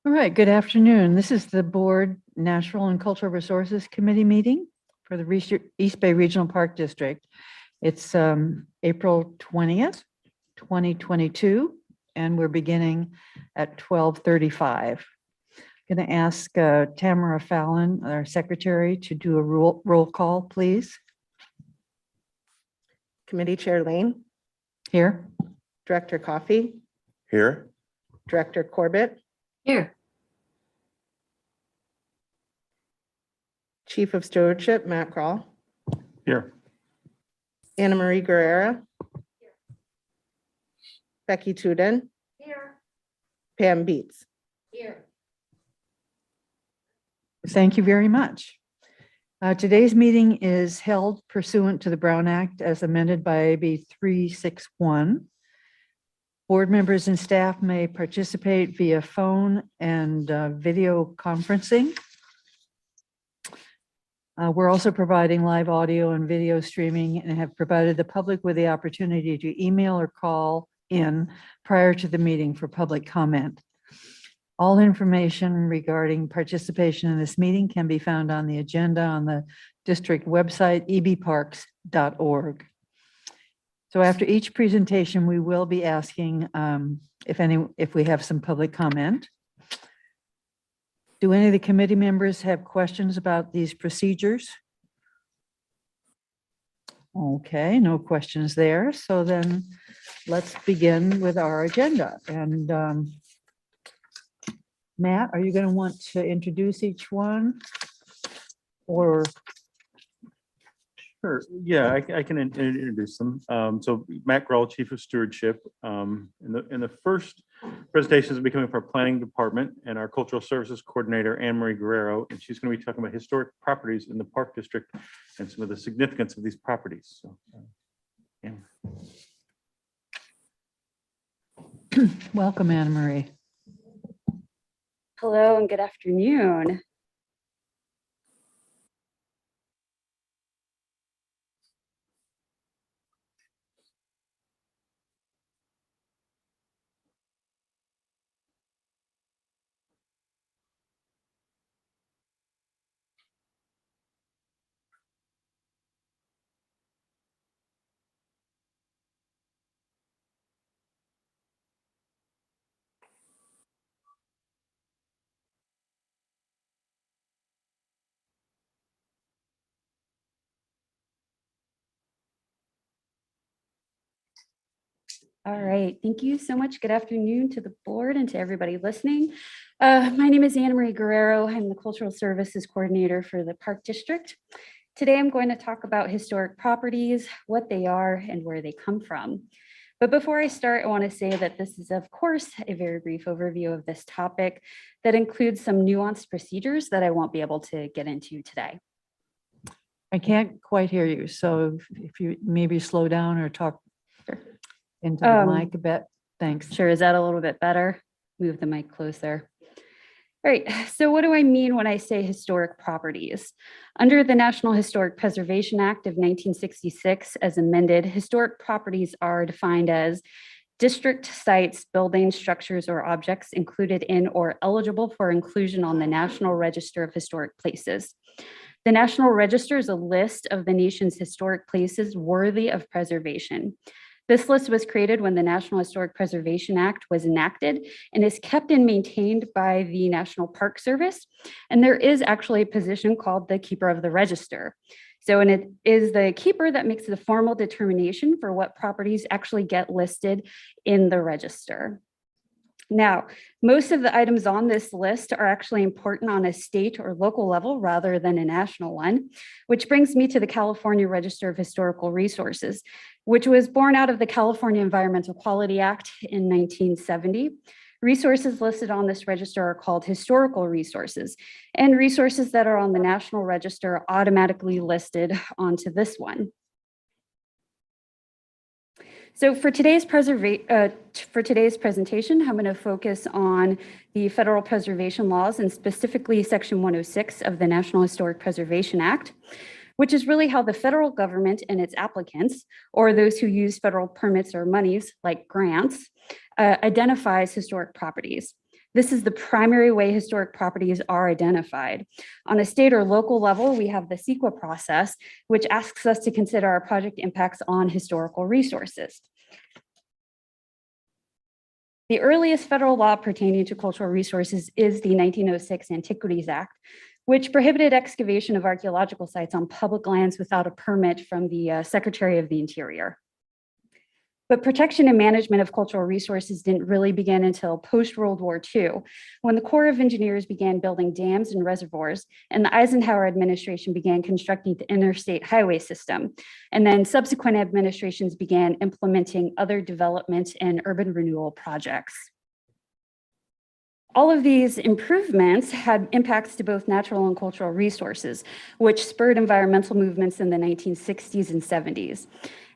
All right, good afternoon. This is the Board Natural and Cultural Resources Committee meeting for the East Bay Regional Park District. It's April 20th, 2022, and we're beginning at 12:35. I'm going to ask Tamara Fallon, our secretary, to do a roll call, please. Committee Chair Lane, Here. Director Coffey, Here. Director Corbett, Here. Chief of Stewardship Matt Kroll, Here. Anna Marie Guerrera, Becky Tuden, Here. Pam Beats. Here. Thank you very much. Today's meeting is held pursuant to the Brown Act as amended by AB 361. Board members and staff may participate via phone and video conferencing. We're also providing live audio and video streaming and have provided the public with the opportunity to email or call in prior to the meeting for public comment. All information regarding participation in this meeting can be found on the agenda on the district website, ebparks.org. So after each presentation, we will be asking if we have some public comment. Do any of the committee members have questions about these procedures? Okay, no questions there. So then let's begin with our agenda. And Matt, are you going to want to introduce each one? Or Sure. Yeah, I can introduce them. So Matt Grohl, Chief of Stewardship. In the first presentation is becoming from our planning department and our cultural services coordinator, Anna Marie Guerrero, and she's going to be talking about historic properties in the park district and some of the significance of these properties. So, welcome, Anna Marie. Hello and good afternoon. All right, thank you so much. Good afternoon to the board and to everybody listening. My name is Anna Marie Guerrero. I'm the Cultural Services Coordinator for the Park District. Today, I'm going to talk about historic properties, what they are, and where they come from. But before I start, I want to say that this is, of course, a very brief overview of this topic that includes some nuanced procedures that I won't be able to get into today. I can't quite hear you. So if you maybe slow down or talk into the mic a bit. Thanks. Sure, is that a little bit better? Move the mic closer. All right, so what do I mean when I say historic properties? Under the National Historic Preservation Act of 1966, as amended, historic properties are defined as district sites, buildings, structures, or objects included in or eligible for inclusion on the National Register of Historic Places. The National Register is a list of the nation's historic places worthy of preservation. This list was created when the National Historic Preservation Act was enacted and is kept and maintained by the National Park Service. And there is actually a position called the Keeper of the Register. So, and it is the keeper that makes the formal determination for what properties actually get listed in the register. Now, most of the items on this list are actually important on a state or local level rather than a national one, which brings me to the California Register of Historical Resources, which was born out of the California Environmental Quality Act in 1970. Resources listed on this register are called historical resources, and resources that are on the National Register are automatically listed onto this one. So for today's presentation, I'm going to focus on the federal preservation laws and specifically Section 106 of the National Historic Preservation Act, which is really how the federal government and its applicants, or those who use federal permits or monies like grants, identifies historic properties. This is the primary way historic properties are identified. On a state or local level, we have the CEQA process, which asks us to consider our project impacts on historical resources. The earliest federal law pertaining to cultural resources is the 1906 Antiquities Act, which prohibited excavation of archaeological sites on public lands without a permit from the Secretary of the Interior. But protection and management of cultural resources didn't really begin until post-World War II, when the Corps of Engineers began building dams and reservoirs, and the Eisenhower administration began constructing the interstate highway system. And then subsequent administrations began implementing other development and urban renewal projects. All of these improvements had impacts to both natural and cultural resources, which spurred environmental movements in the 1960s and 70s.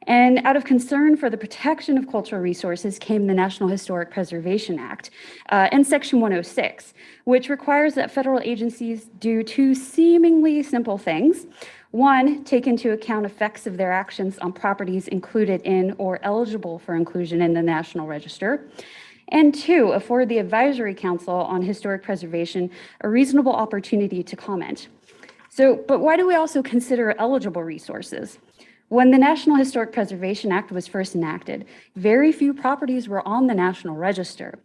And out of concern for the protection of cultural resources came the National Historic Preservation Act and Section 106, which requires that federal agencies do two seemingly simple things. One, take into account effects of their actions on properties included in or eligible for inclusion in the National Register. And two, afford the Advisory Council on Historic Preservation a reasonable opportunity to comment. But why do we also consider eligible resources? When the National Historic Preservation Act was first enacted, very few properties were on the National Register.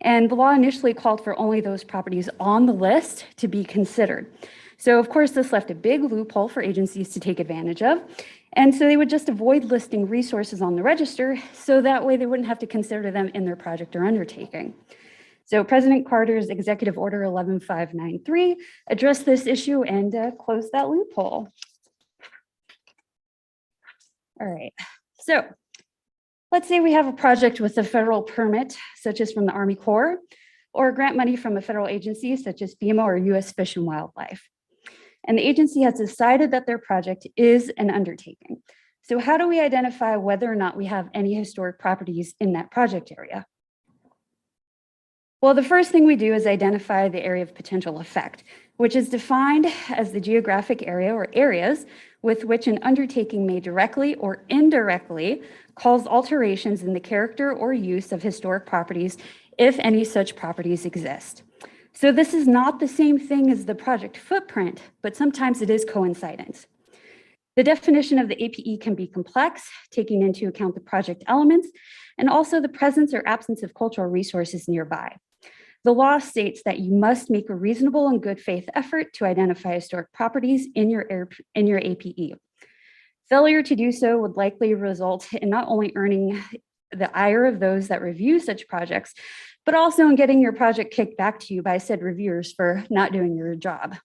And the law initially called for only those properties on the list to be considered. So of course, this left a big loophole for agencies to take advantage of. And so they would just avoid listing resources on the register, so that way they wouldn't have to consider them in their project or undertaking. So President Carter's Executive Order 11593 addressed this issue and closed that loophole. All right, so let's say we have a project with a federal permit, such as from the Army Corps, or grant money from a federal agency, such as FEMA or US Fish and Wildlife. And the agency has decided that their project is an undertaking. So how do we identify whether or not we have any historic properties in that project area? Well, the first thing we do is identify the area of potential effect, which is defined as the geographic area or areas with which an undertaking may directly or indirectly cause alterations in the character or use of historic properties, if any such properties exist. So this is not the same thing as the project footprint, but sometimes it is coincident. The definition of the APE can be complex, taking into account the project elements and also the presence or absence of cultural resources nearby. The law states that you must make a reasonable and good faith effort to identify historic properties in your APE. Failure to do so would likely result in not only earning the ire of those that review such projects, but also in getting your project kicked back to you by said reviewers for not doing your job.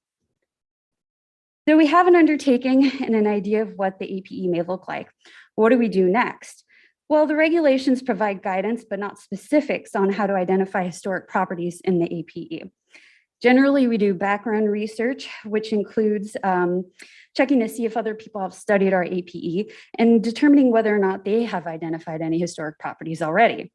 So we have an undertaking and an idea of what the APE may look like. What do we do next? Well, the regulations provide guidance, but not specifics on how to identify historic properties in the APE. Generally, we do background research, which includes checking to see if other people have studied our APE and determining whether or not they have identified any historic properties already.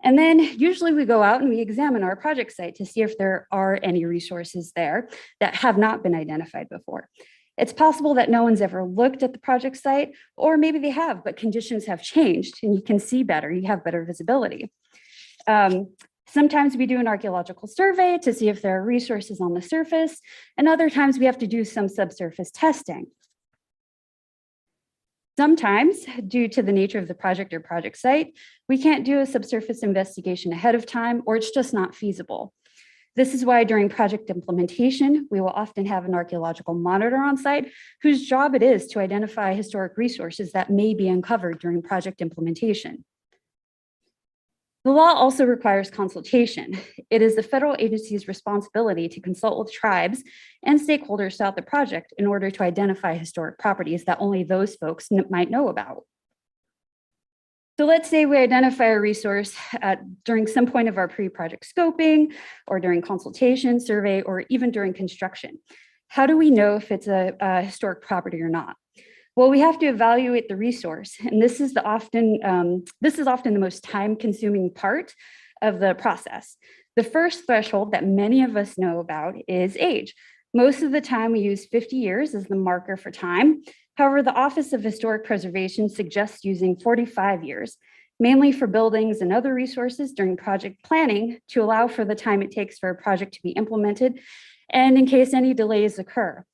And then usually we go out and we examine our project site to see if there are any resources there that have not been identified before. It's possible that no one's ever looked at the project site, or maybe they have, but conditions have changed and you can see better, you have better visibility. Sometimes we do an archaeological survey to see if there are resources on the surface, and other times we have to do some subsurface testing. Sometimes, due to the nature of the project or project site, we can't do a subsurface investigation ahead of time, or it's just not feasible. This is why during project implementation, we will often have an archaeological monitor on site whose job it is to identify historic resources that may be uncovered during project implementation. The law also requires consultation. It is the federal agency's responsibility to consult with tribes and stakeholders throughout the project in order to identify historic properties that only those folks might know about. So let's say we identify a resource during some point of our pre-project scoping, or during consultation, survey, or even during construction. How do we know if it's a historic property or not? Well, we have to evaluate the resource, and this is often the most time-consuming part of the process. The first threshold that many of us know about is age. Most of the time, we use 50 years as the marker for time. However, the Office of Historic Preservation suggests using 45 years. mainly for buildings and other resources during project planning to allow for the time it takes for a project to be implemented and in case any delays occur.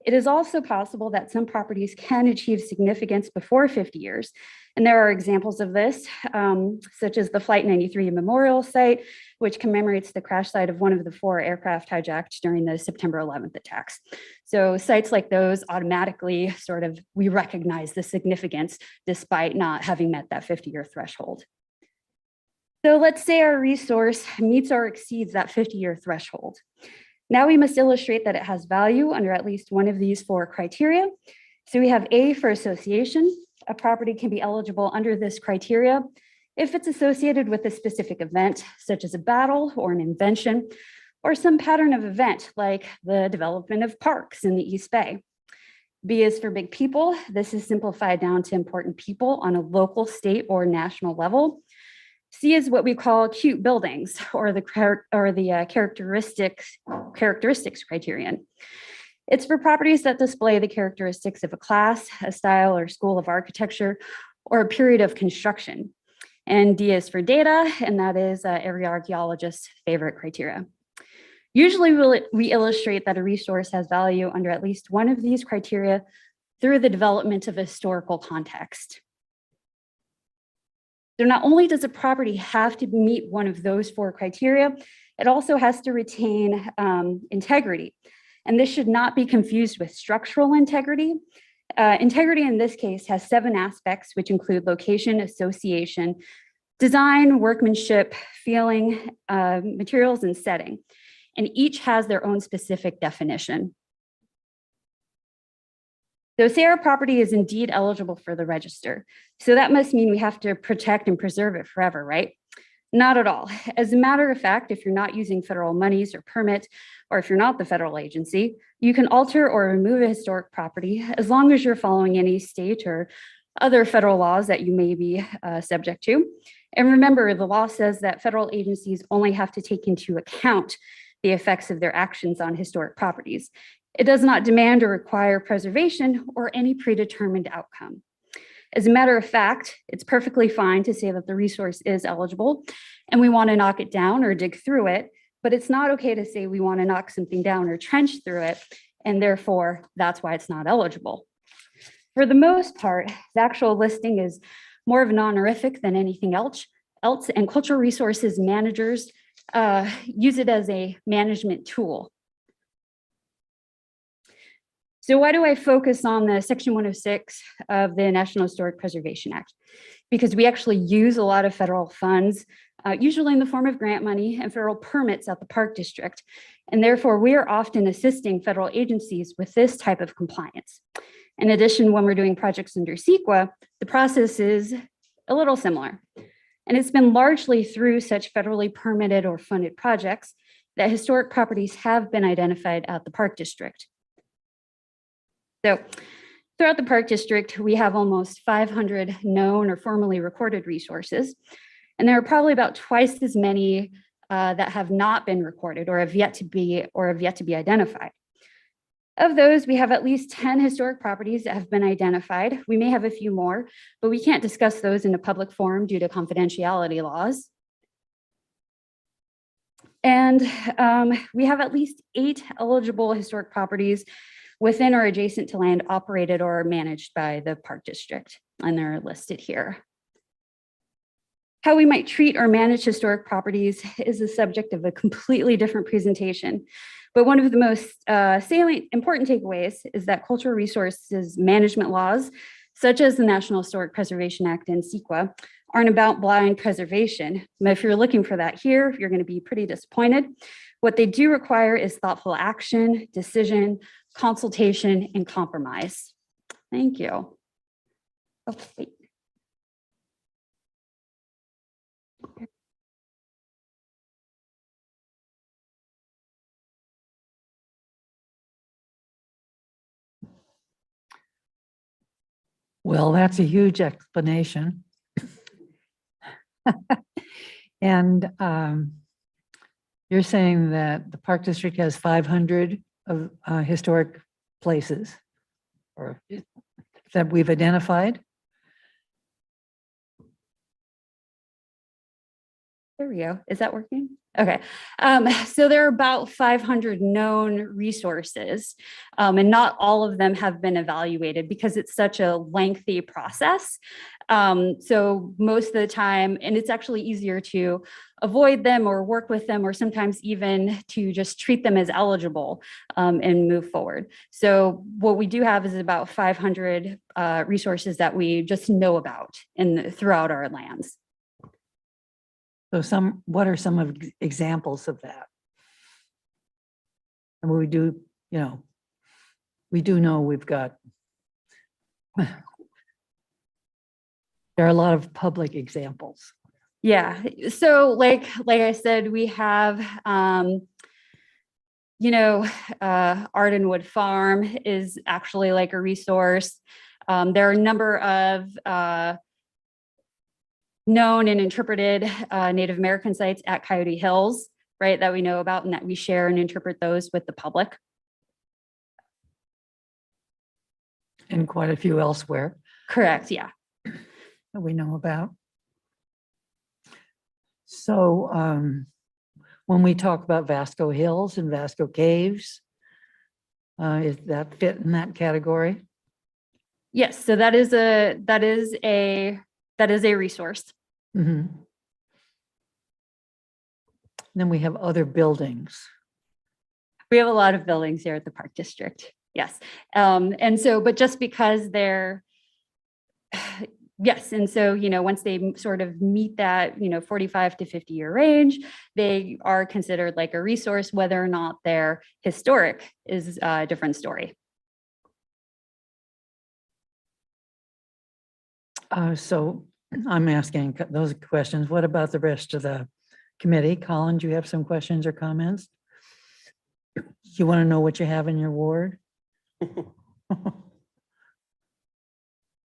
It is also possible that some properties can achieve significance before 50 years. And there are examples of this, such as the Flight 93 Memorial Site, which commemorates the crash site of one of the 4 aircraft hijacked during the September 11th attacks. So sites like those automatically we recognize the significance despite not having met that 50-year threshold. So let's say our resource meets or exceeds that 50-year threshold. Now we must illustrate that it has value under at least one of these 4 criteria. So we have A for association. A property can be eligible under this criteria if it's associated with a specific event, such as a battle or an invention, or some pattern of event like the development of parks in the East Bay. B is for big people. This is simplified down to important people on a local, state, or national level. C is what we call cute buildings, or the characteristics criterion. It's for properties that display the characteristics of a class, a style or school of architecture, or a period of construction. And D is for data, and that is every archaeologist's favorite criteria. Usually we illustrate that a resource has value under at least one of these criteria through the development of a historical context. So not only does a property have to meet one of those 4 criteria, it also has to retain integrity. And this should not be confused with structural integrity. Integrity in this case has 7 aspects, which include location, association, design, workmanship, feeling, materials, and setting. And each has their own specific definition. So say our property is indeed eligible for the register. So that must mean we have to protect and preserve it forever, right? Not at all. As a matter of fact, if you're not using federal monies or permit, or if you're not the federal agency, you can alter or remove a historic property as long as you're following any state or other federal laws that you may be subject to. And remember, the law says that federal agencies only have to take into account the effects of their actions on historic properties. It does not demand or require preservation or any predetermined outcome. As a matter of fact, it's perfectly fine to say that the resource is eligible and we want to knock it down or dig through it, but it's not okay to say we want to knock something down or trench through it, and therefore that's why it's not eligible. For the most part, the actual listing is more of an honorific than anything else, and cultural resources managers use it as a management tool. So why do I focus on the Section 106 of the National Historic Preservation Act? Because we actually use a lot of federal funds, usually in the form of grant money and federal permits at the Park District. And therefore, we are often assisting federal agencies with this type of compliance. In addition, when we're doing projects under CEQA, the process is a little similar. And it's been largely through such federally permitted or funded projects that historic properties have been identified at the Park District. So throughout the Park District, we have almost 500 known or formally recorded resources. And there are probably about twice as many that have not been recorded or have yet to be identified. Of those, we have at least 10 historic properties that have been identified. We may have a few more, but we can't discuss those in a public forum due to confidentiality laws. And we have at least 8 eligible historic properties within or adjacent to land operated or managed by the Park District, and they're listed here. How we might treat or manage historic properties is the subject of a completely different presentation. But one of the most salient, important takeaways is that cultural resources management laws, such as the National Historic Preservation Act and CEQA, aren't about blind preservation. But if you're looking for that here, you're going to be pretty disappointed. What they do require is thoughtful action, decision, consultation, and compromise. Thank you. Oh, wait. Well, that's a huge explanation. And you're saying that the Park District has 500 of historic places or that we've identified? There we go. Is that working? Okay. So there are about 500 known resources, and not all of them have been evaluated because it's such a lengthy process. So most of the time, and it's actually easier to avoid them or work with them, or sometimes even to just treat them as eligible and move forward. So what we do have is about 500 resources that we just know about throughout our lands. So what are some of examples of that? And we do, we do know we've got, there are a lot of public examples. Yeah. So like I said, we have, Ardenwood Farm is actually like a resource. There are a number of known and interpreted Native American sites at Coyote Hills, right, that we know about and that we share and interpret those with the public. And quite a few elsewhere Correct. Yeah. that we know about. So when we talk about Vasco Hills and Vasco Caves, is that fit in that category? Yes. So that is a resource. Mhm. Then we have other buildings. We have a lot of buildings here at the Park District. Yes. And so, but just because they're, yes. And so, once they sort of meet that, 45 to 50-year range, they are considered like a resource. Whether or not they're historic is a different story. So I'm asking those questions. What about the rest of the committee? Colin, do you have some questions or comments? You want to know what you have in your ward?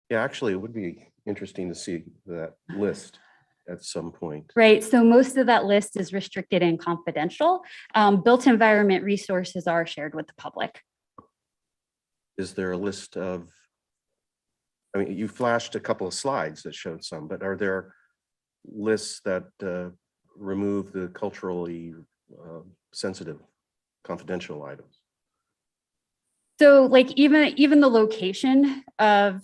Yeah, actually, it would be interesting to see that list at some point. Right. So most of that list is restricted and confidential. Built environment resources are shared with the public. Is there a list of, I mean, you flashed a couple of slides that showed some, but are there lists that remove the culturally sensitive confidential items? So like even the location of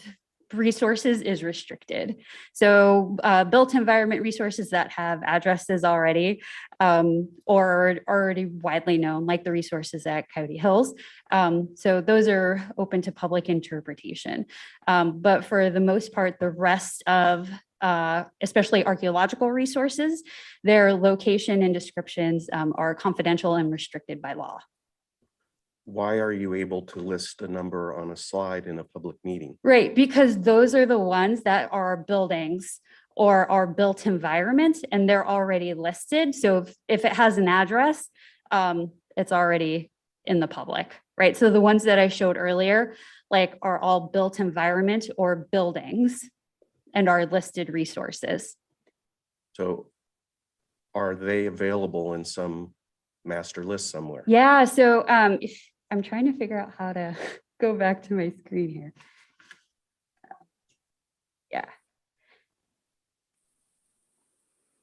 resources is restricted. So built environment resources that have addresses already or already widely known, like the resources at Coyote Hills. So those are open to public interpretation. But for the most part, the rest of especially archaeological resources, their location and descriptions are confidential and restricted by law. Why are you able to list a number on a slide in a public meeting? Right, because those are the ones that are buildings or are built environments and they're already listed. So if it has an address, it's already in the public, right? So the ones that I showed earlier, like are all built environment or buildings and are listed resources. So are they available in some master list somewhere? Yeah, so if I'm trying to figure out how to go back to my screen here. Yeah.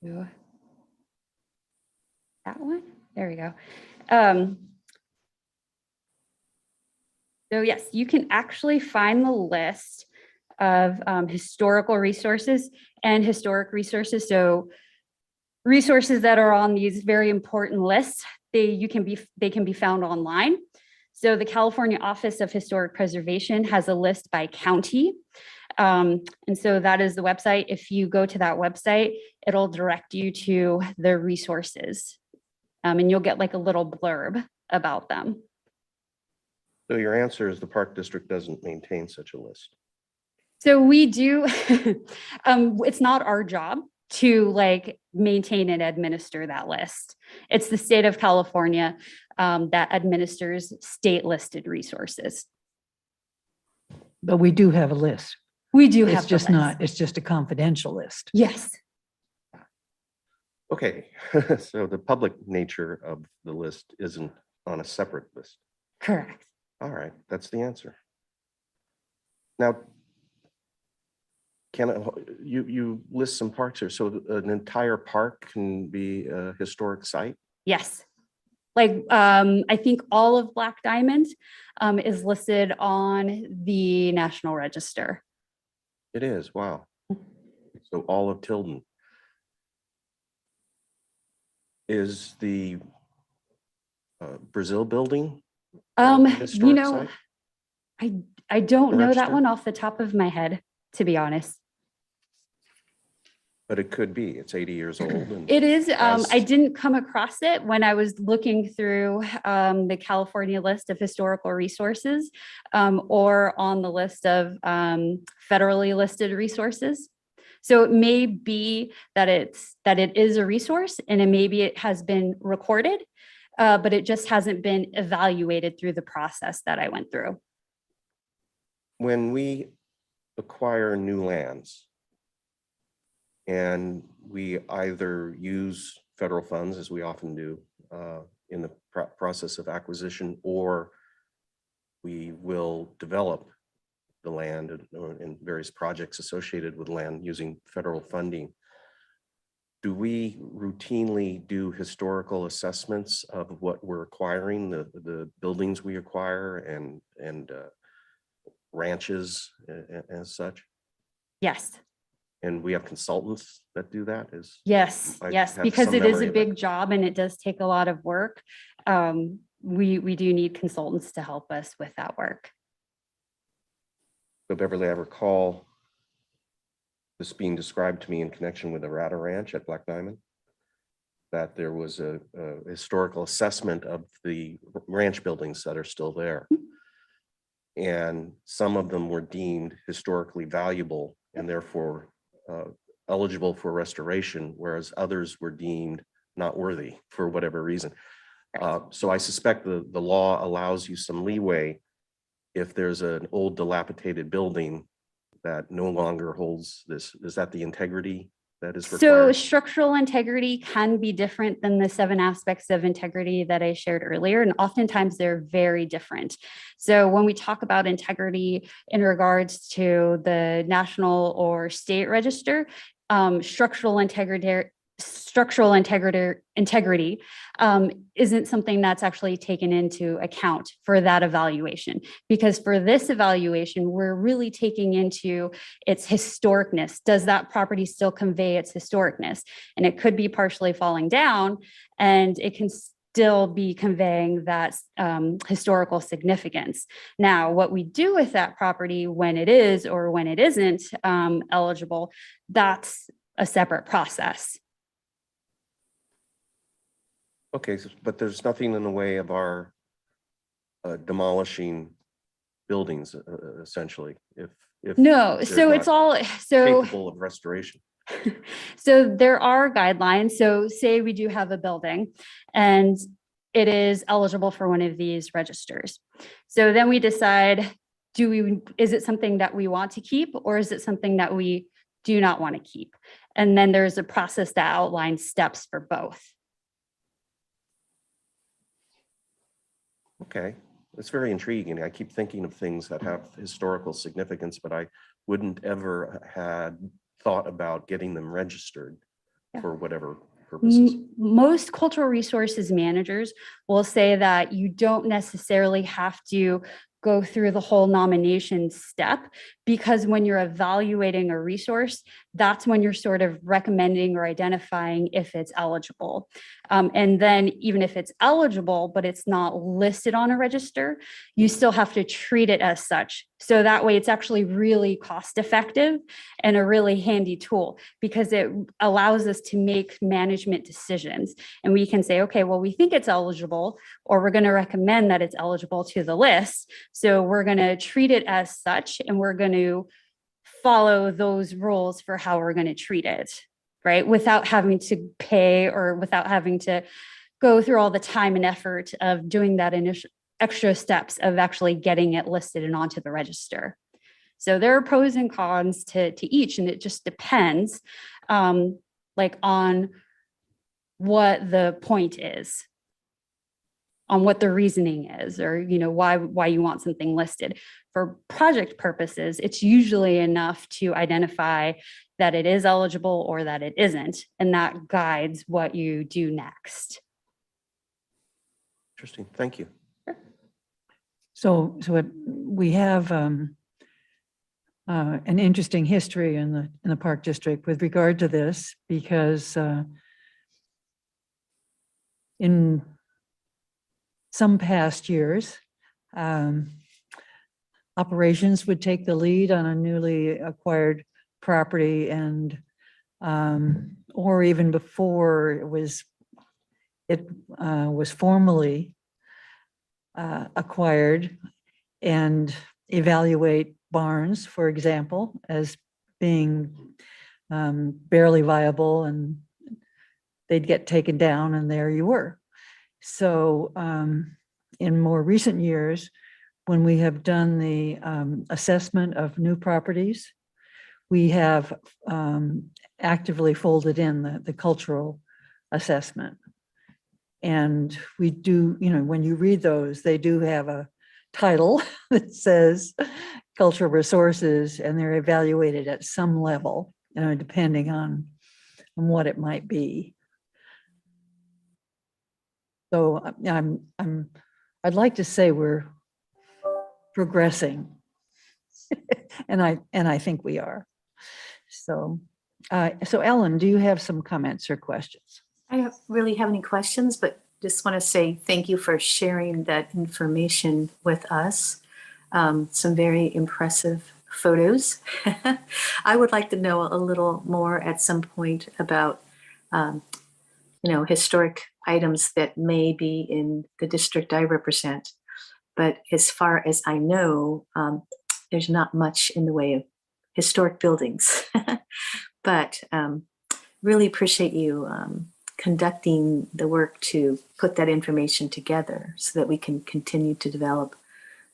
So, that one, there we go. So yes, you can actually find the list of historical resources and historic resources. So resources that are on these very important lists, they can be found online. So the California Office of Historic Preservation has a list by county. And so that is the website. If you go to that website, it'll direct you to the resources. And you'll get like a little blurb about them. So your answer is the Park District doesn't maintain such a list. So we do, it's not our job to like maintain and administer that list. It's the state of California that administers state listed resources. But we do have a list. We do have It's just not, it's just a confidential list. Yes. Okay, so the public nature of the list isn't on a separate list. you list some parks here, so an entire park can be a historic site? Yes. Like, I think all of Black Diamond is listed on the National Register. It is, wow. So all of Tilden. Is the Brazil building? a You historic know, site? I don't know that Register? one off the top of my head, to be honest. But it could be, it's 80 years old. And It is, I has- didn't come across it when I was looking through the California list of historical resources or on the list of federally listed resources. So it may be that it is a resource and it maybe it has been recorded, but it just hasn't been evaluated through the process that I went through. When we acquire new lands and we either use federal funds, as we often do in the process of acquisition, or we will develop the land and various projects associated with land using federal funding. Do we routinely do historical assessments of what we're acquiring, the buildings we acquire and ranches as such? Yes. And we have consultants that do that? Yes, I yes, have because some it is memory a of that. big job and it does take a lot of work. We do need consultants to help us with that work. So Beverly, I recall this being described to me in connection with the Rata Ranch at Black Diamond, that there was a historical assessment of the ranch buildings that are still there. And some of them were deemed historically valuable and therefore eligible for restoration, whereas others were deemed not worthy for whatever reason. So I suspect the law allows you some leeway if there's an old dilapidated building that no longer holds this. Is that the integrity that is So required? structural integrity can be different than the 7 aspects of integrity that I shared earlier, and oftentimes they're very different. So when we talk about integrity in regards to the national or state register, structural integrity isn't something that's actually taken into account for that evaluation, because for this evaluation, we're really taking into its historicness. Does that property still convey its historicness? And it could be partially falling down and it can still be conveying that historical significance. Now, what we do with that property when it is or when it isn't eligible, that's a separate process. Okay, but there's nothing in the way of our demolishing buildings, essentially, if No, they're so it's not all, so capable of restoration. So there are guidelines. So say we do have a building and it is eligible for one of these registers. So then we decide, is it something that we want to keep or is it something that we do not want to keep? And then there's a process that outlines steps for both. Okay, it's very intriguing. I keep thinking of things that have historical significance, but I wouldn't ever had thought about getting them registered for whatever purposes. Most cultural resources managers will say that you don't necessarily have to go through the whole nomination step, because when you're evaluating a resource, that's when you're sort of recommending or identifying if it's eligible. And then even if it's eligible, but it's not listed on a register, you still have to treat it as such. So that way it's actually really cost effective and a really handy tool, because it allows us to make management decisions. And we can say, okay, well, we think it's eligible, or we're going to recommend that it's eligible to the list. So we're going to treat it as such, and we're going to follow those rules for how we're going to treat it, right? Without having to pay or without having to go through all the time and effort of doing that initial extra steps of actually getting it listed and onto the register. So there are pros and cons to each, and it just depends like on what the point is. on what the reasoning is, or, why you want something listed. For project purposes, it's usually enough to identify that it is eligible or that it isn't, and that guides what you do next. Interesting. Thank you. So we have an interesting history in the Park District with regard to this, because in some past years, operations would take the lead on a newly acquired property, and or even before it was formally acquired, and evaluate barns, for example, as being barely viable, and they'd get taken down, and there you were. So in more recent years, when we have done the assessment of new properties, we have actively folded in the cultural assessment. And we do, when you read those, they do have a title that says cultural resources, and they're evaluated at some level, depending on what it might be. So I'd like to say we're progressing, and I think we are. So Ellen, do you have some comments or questions? I don't really have any questions, but just want to say thank you for sharing that information with us. Some very impressive photos. I would like to know a little more at some point about, historic items that may be in the district I represent. But as far as I know, there's not much in the way of historic buildings. But really appreciate you conducting the work to put that information together so that we can continue to develop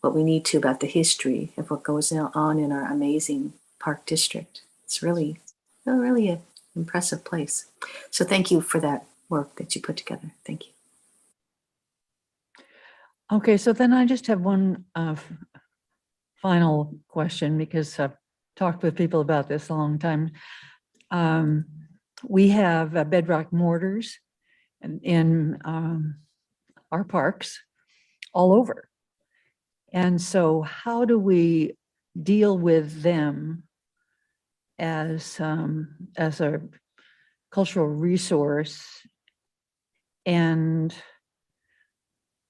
what we need to about the history of what goes on in our amazing park district. It's really an impressive place. So thank you for that work that you put together. Thank you. Okay, so then I just have one final question, because I've talked with people about this a long time. We have bedrock mortars in our parks all over. And so how do we deal with them as a cultural resource? And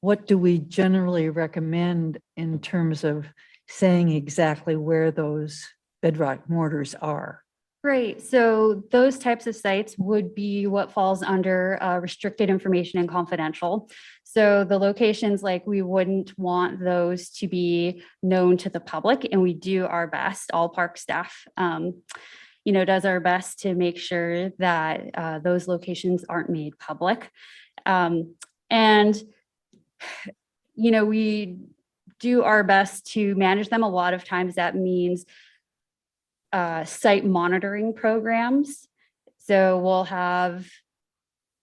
what do we generally recommend in terms of saying exactly where those bedrock mortars are? Great. So those types of sites would be what falls under restricted information and confidential. So the locations, like, we wouldn't want those to be known to the public, and we do our best. All park staff, does our best to make sure that those locations aren't made public. We do our best to manage them. A lot of times that means site monitoring programs. So we'll have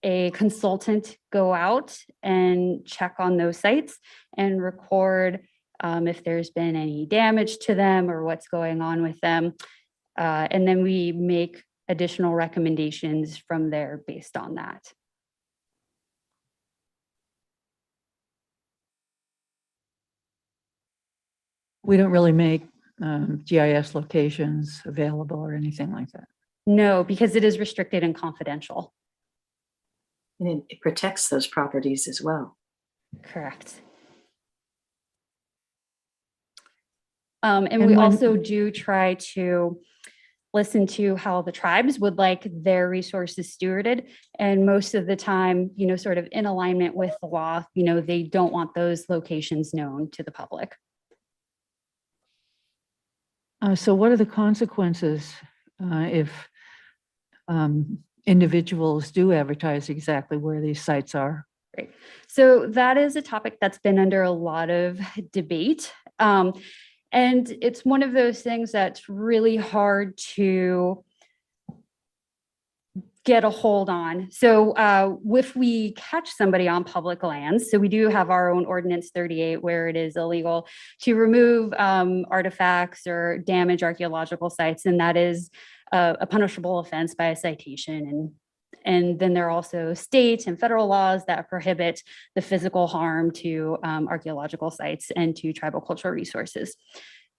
a consultant go out and check on those sites and record if there's been any damage to them or what's going on with them. And then we make additional recommendations from there based on that. We don't really make GIS locations available or anything like that. No, because it is restricted and confidential. And it protects those properties as well. Correct. And And we when- also do try to listen to how the tribes would like their resources stewarded. And most of the time, sort of in alignment with the law, they don't want those locations known to the public. So what are the consequences if individuals do advertise exactly where these sites are? Right. So that is a topic that's been under a lot of debate. And it's one of those things that's really hard to get a hold on. So if we catch somebody on public lands, so we do have our own ordinance 38 where it is illegal to remove artifacts or damage archaeological sites, and that is a punishable offense by a citation. And then there are also state and federal laws that prohibit the physical harm to archaeological sites and to tribal cultural resources.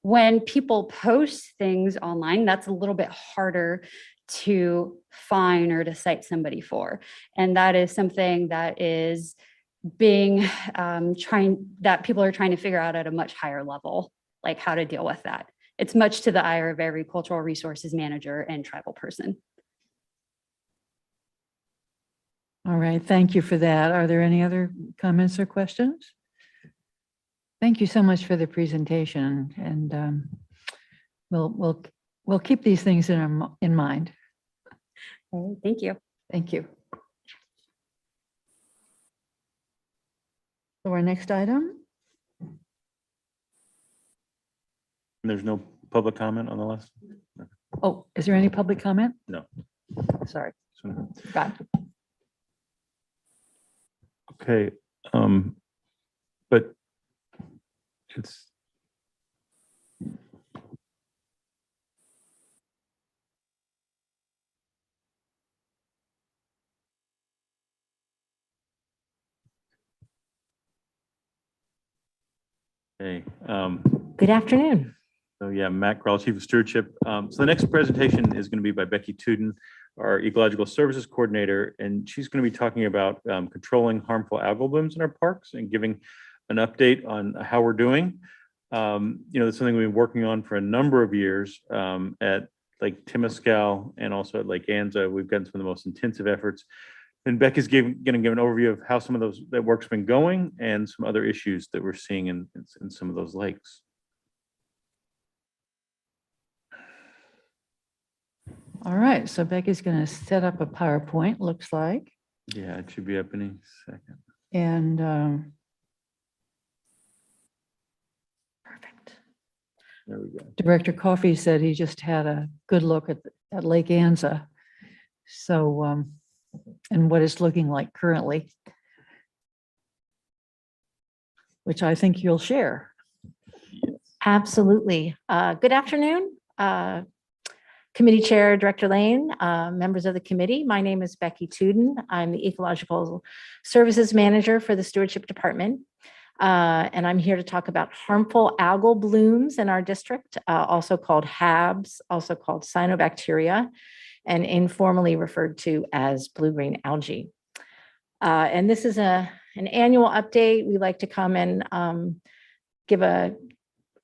When people post things online, that's a little bit harder to fine or to cite somebody for. And that is something that is being that people are trying to figure out at a much higher level, like how to deal with that. It's much to the ire of every cultural resources manager and tribal person. All right, thank you for that. Are there any other comments or questions? Thank you so much for the presentation, and we'll keep these things in mind. Okay, thank you. Thank you. So our next item, There's no public comment on the list? oh, is there any public comment? No. Sorry, So- got it. Okay, but it's. Okay, Good afternoon. so yeah, Matt Grawl, Chief of Stewardship. So the next presentation is going to be by Becky Tuden, our Ecological Services Coordinator, and she's going to be talking about controlling harmful algal blooms in our parks and giving an update on how we're doing. That's something we've been working on for a number of years at Lake Tamascal and also at Lake Anza. We've gotten some of the most intensive efforts. And Becky's going to give an overview of how some of that work's been going and some other issues that we're seeing in some of those lakes. All right, so Becky's going to set up a PowerPoint, looks like, Yeah, it should be up any second. and Perfect. There we go. Director Coffey said he just had a good look at Lake Anza. So, and what it's looking like currently, which I think you'll share. Absolutely. Good afternoon, Committee Chair, Director Lane, members of the committee. My name is Becky Tuden. I'm the Ecological Services Manager for the Stewardship Department. And I'm here to talk about harmful algal blooms in our district, also called HABs, also called cyanobacteria, and informally referred to as blue-green algae. And this is an annual update. We like to come and give a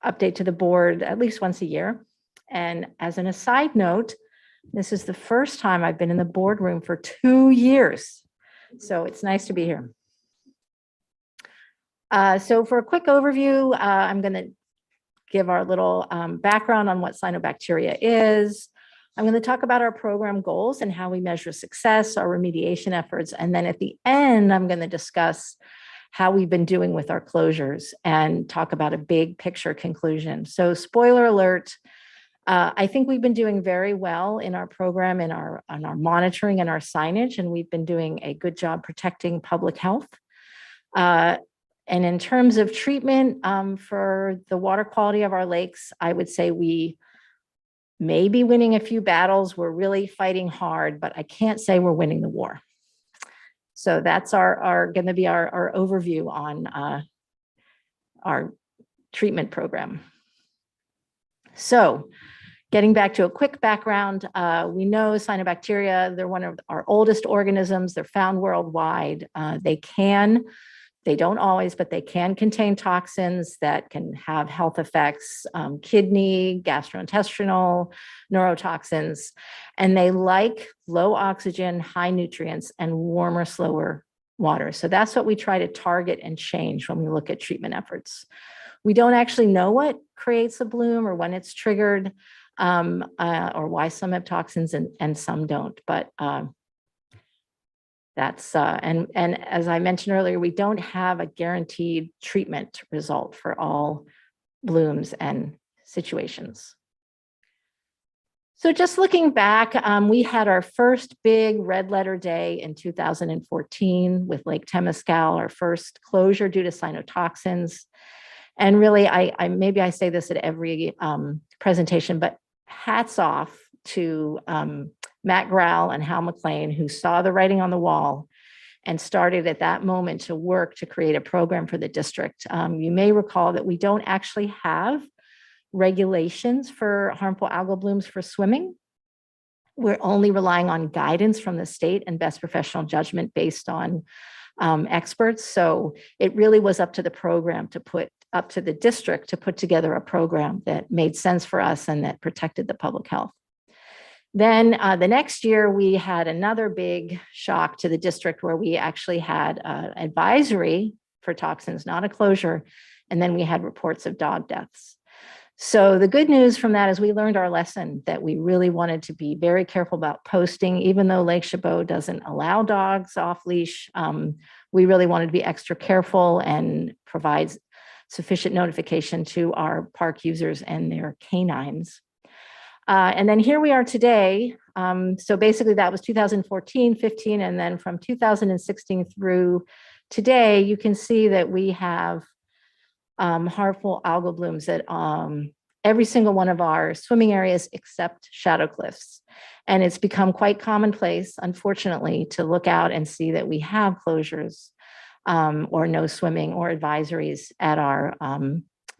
update to the board at least once a year. And as an aside note, this is the first time I've been in the boardroom for 2 years. So it's nice to be here. So for a quick overview, I'm going to give our little background on what cyanobacteria is. I'm going to talk about our program goals and how we measure success, our remediation efforts. And then at the end, I'm going to discuss how we've been doing with our closures and talk about a big picture conclusion. So spoiler alert, I think we've been doing very well in our program, in our monitoring and our signage, and we've been doing a good job protecting public health. And in terms of treatment for the water quality of our lakes, I would say we may be winning a few battles. We're really fighting hard, but I can't say we're winning the war. So that's going to be our overview on our treatment program. So getting back to a quick background, we know cyanobacteria, they're one of our oldest organisms. They're found worldwide. They don't always, but they can contain toxins that can have health effects, kidney, gastrointestinal, neurotoxins, and they like low oxygen, high nutrients, and warmer, slower water. So that's what we try to target and change when we look at treatment efforts. We don't actually know what creates a bloom or when it's triggered, or why some have toxins and some don't, but that's, and as I mentioned earlier, we don't have a guaranteed treatment result for all blooms and situations. So just looking back, we had our first big red letter day in 2014 with Lake Tamascal, our first closure due to cyanotoxins. And really, maybe I say this at every presentation, but hats off to Matt Grau and Hal McLean, who saw the writing on the wall and started at that moment to work to create a program for the district. You may recall that we don't actually have regulations for harmful algal blooms for swimming. We're only relying on guidance from the state and best professional judgment based on experts. So it really was up to the program to up to the district to put together a program that made sense for us and that protected the public health. Then the next year, we had another big shock to the district where we actually had advisory for toxins, not a closure. And then we had reports of dog deaths. So the good news from that is we learned our lesson that we really wanted to be very careful about posting, even though Lake Chabot doesn't allow dogs off leash. We really wanted to be extra careful and provide sufficient notification to our park users and their canines. And then here we are today. So basically that was 2014, 15, and then from 2016 through today, you can see that we have harmful algal blooms at every single one of our swimming areas except shadow cliffs. And it's become quite commonplace, unfortunately, to look out and see that we have closures or no swimming or advisories at our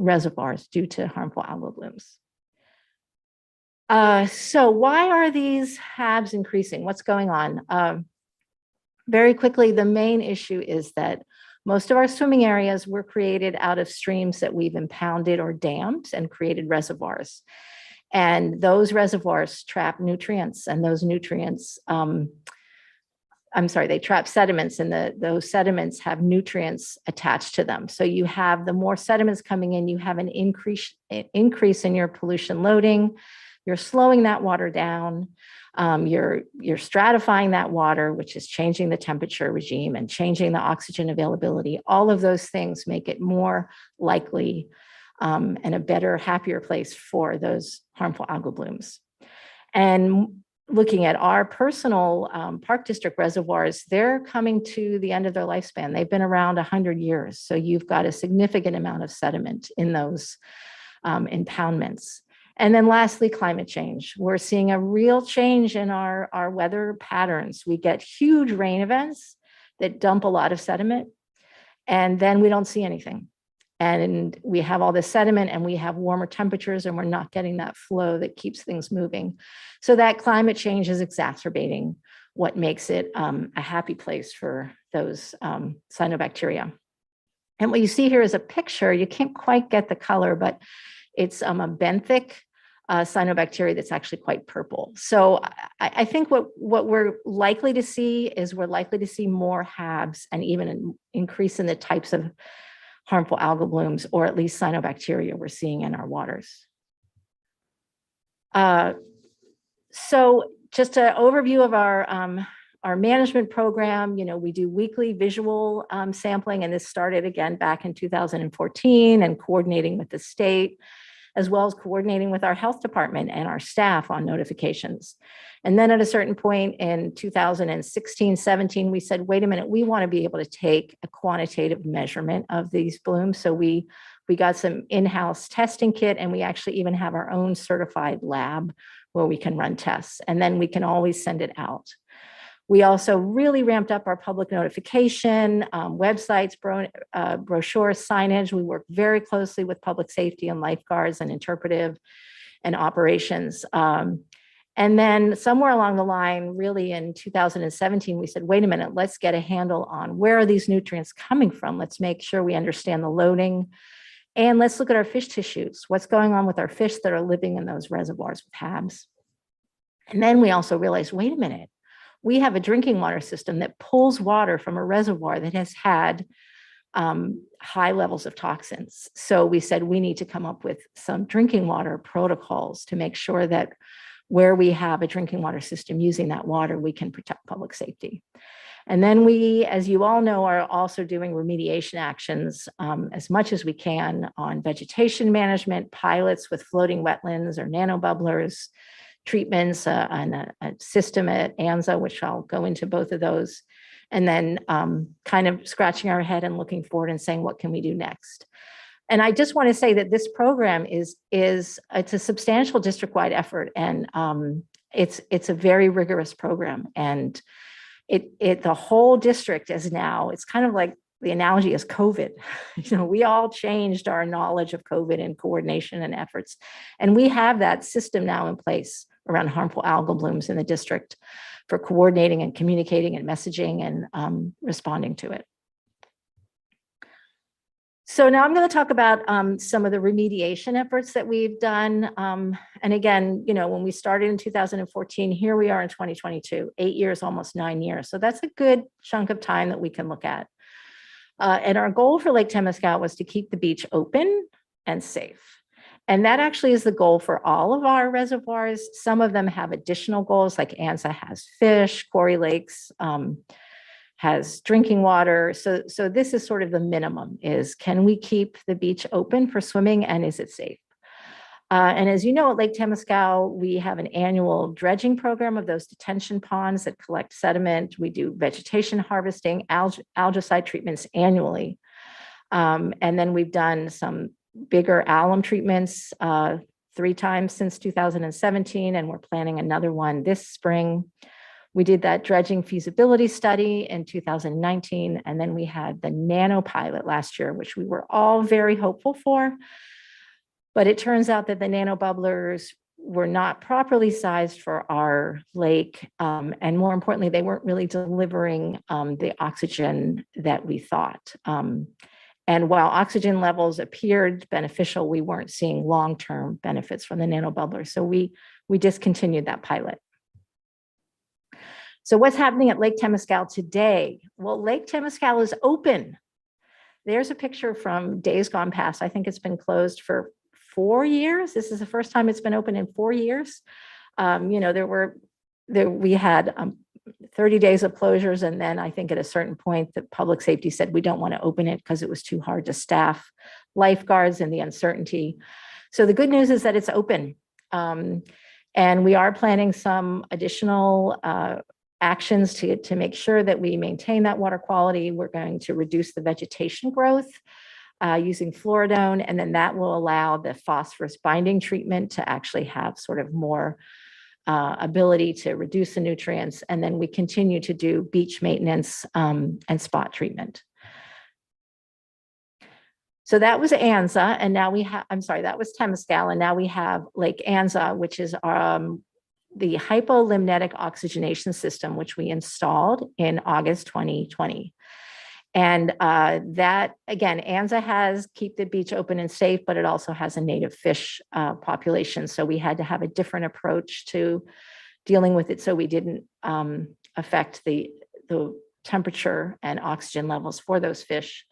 reservoirs due to harmful algal blooms. So why are these HABs increasing? What's going on? Very quickly, the main issue is that most of our swimming areas were created out of streams that we've impounded or dammed and created reservoirs. And those reservoirs trap nutrients, and those nutrients, they trap sediments, and those sediments have nutrients attached to them. So you have the more sediments coming in, you have an increase in your pollution loading. You're slowing that water down. You're stratifying that water, which is changing the temperature regime and changing the oxygen availability. All of those things make it more likely and a better, happier place for those harmful algal blooms. And looking at our personal park district reservoirs, they're coming to the end of their lifespan. They've been around 100 years. So you've got a significant amount of sediment in those impoundments. And then lastly, climate change. We're seeing a real change in our weather patterns. We get huge rain events that dump a lot of sediment, and then we don't see anything. And we have all this sediment and we have warmer temperatures and we're not getting that flow that keeps things moving. So that climate change is exacerbating what makes it a happy place for those cyanobacteria. And what you see here is a picture. You can't quite get the color, but it's a benthic cyanobacteria that's actually quite purple. So I think what we're likely to see is we're likely to see more HABs and even an increase in the types of harmful algal blooms, or at least cyanobacteria we're seeing in our waters. So just an overview of our management program. We do weekly visual sampling, and this started again back in 2014, and coordinating with the state, as well as coordinating with our health department and our staff on notifications. And then at a certain point in 2016, 17, we said, wait a minute, we want to be able to take a quantitative measurement of these blooms. So we got some in-house testing kit, and we actually even have our own certified lab where we can run tests, and then we can always send it out. We also really ramped up our public notification, websites, brochures, signage. We work very closely with public safety and lifeguards and interpretive and operations. And then somewhere along the line, really in 2017, we said, wait a minute, let's get a handle on where are these nutrients coming from? Let's make sure we understand the loading. And let's look at our fish tissues. What's going on with our fish that are living in those reservoirs with HABs? And then we also realized, wait a minute, we have a drinking water system that pulls water from a reservoir that has had high levels of toxins. So we said we need to come up with some drinking water protocols to make sure that where we have a drinking water system using that water, we can protect public safety. And then we, as you all know, are also doing remediation actions as much as we can on vegetation management, pilots with floating wetlands or nanobubblers, treatments and a system at ANZA, which I'll go into both of those. And then kind of scratching our head and looking forward and saying, what can we do next? And I just want to say that this program it's a substantial district-wide effort, and it's a very rigorous program. And the whole district is now, it's kind of like the analogy is COVID. We all changed our knowledge of COVID and coordination and efforts. And we have that system now in place around harmful algal blooms in the district for coordinating and communicating and messaging and responding to it. So now I'm going to talk about some of the remediation efforts that we've done. And again, when we started in 2014, here we are in 2022, 8 years, almost 9 years. So that's a good chunk of time that we can look at. And our goal for Lake Tamascal was to keep the beach open and safe. And that actually is the goal for all of our reservoirs. Some of them have additional goals, like ANZA has fish, Quarry Lakes has drinking water. So this is sort of the minimum, is can we keep the beach open for swimming and is it safe? And as you know, at Lake Tamascal, we have an annual dredging program of those detention ponds that collect sediment. We do vegetation harvesting, algicide treatments annually. And then we've done some bigger alum treatments 3 times since 2017, and we're planning another one this spring. We did that dredging feasibility study in 2019, and then we had the nano pilot last year, which we were all very hopeful for. But it turns out that the nano bubblers were not properly sized for our lake. And more importantly, they weren't really delivering the oxygen that we thought. And while oxygen levels appeared beneficial, we weren't seeing long-term benefits from the nano bubblers. So we discontinued that pilot. So what's happening at Lake Tamascal today? Well, Lake Tamascal is open. There's a picture from days gone past. I think it's been closed for 4 years. This is the first time it's been open in 4 years. We had 30 days of closures. And then I think at a certain point, the public safety said, we don't want to open it because it was too hard to staff lifeguards and the uncertainty. So the good news is that it's open. And we are planning some additional actions to make sure that we maintain that water quality. We're going to reduce the vegetation growth using fluoridone, and then that will allow the phosphorus binding treatment to actually have sort of more ability to reduce the nutrients. And then we continue to do beach maintenance and spot treatment. So that was ANZA, and now we have, that was Tamascal, and now we have Lake ANZA, which is the hypolimnetic oxygenation system, which we installed in August 2020. And that, again, ANZA has keep the beach open and safe, but it also has a native fish population. So we had to have a different approach to dealing with it so we didn't affect the temperature and oxygen levels for those fish.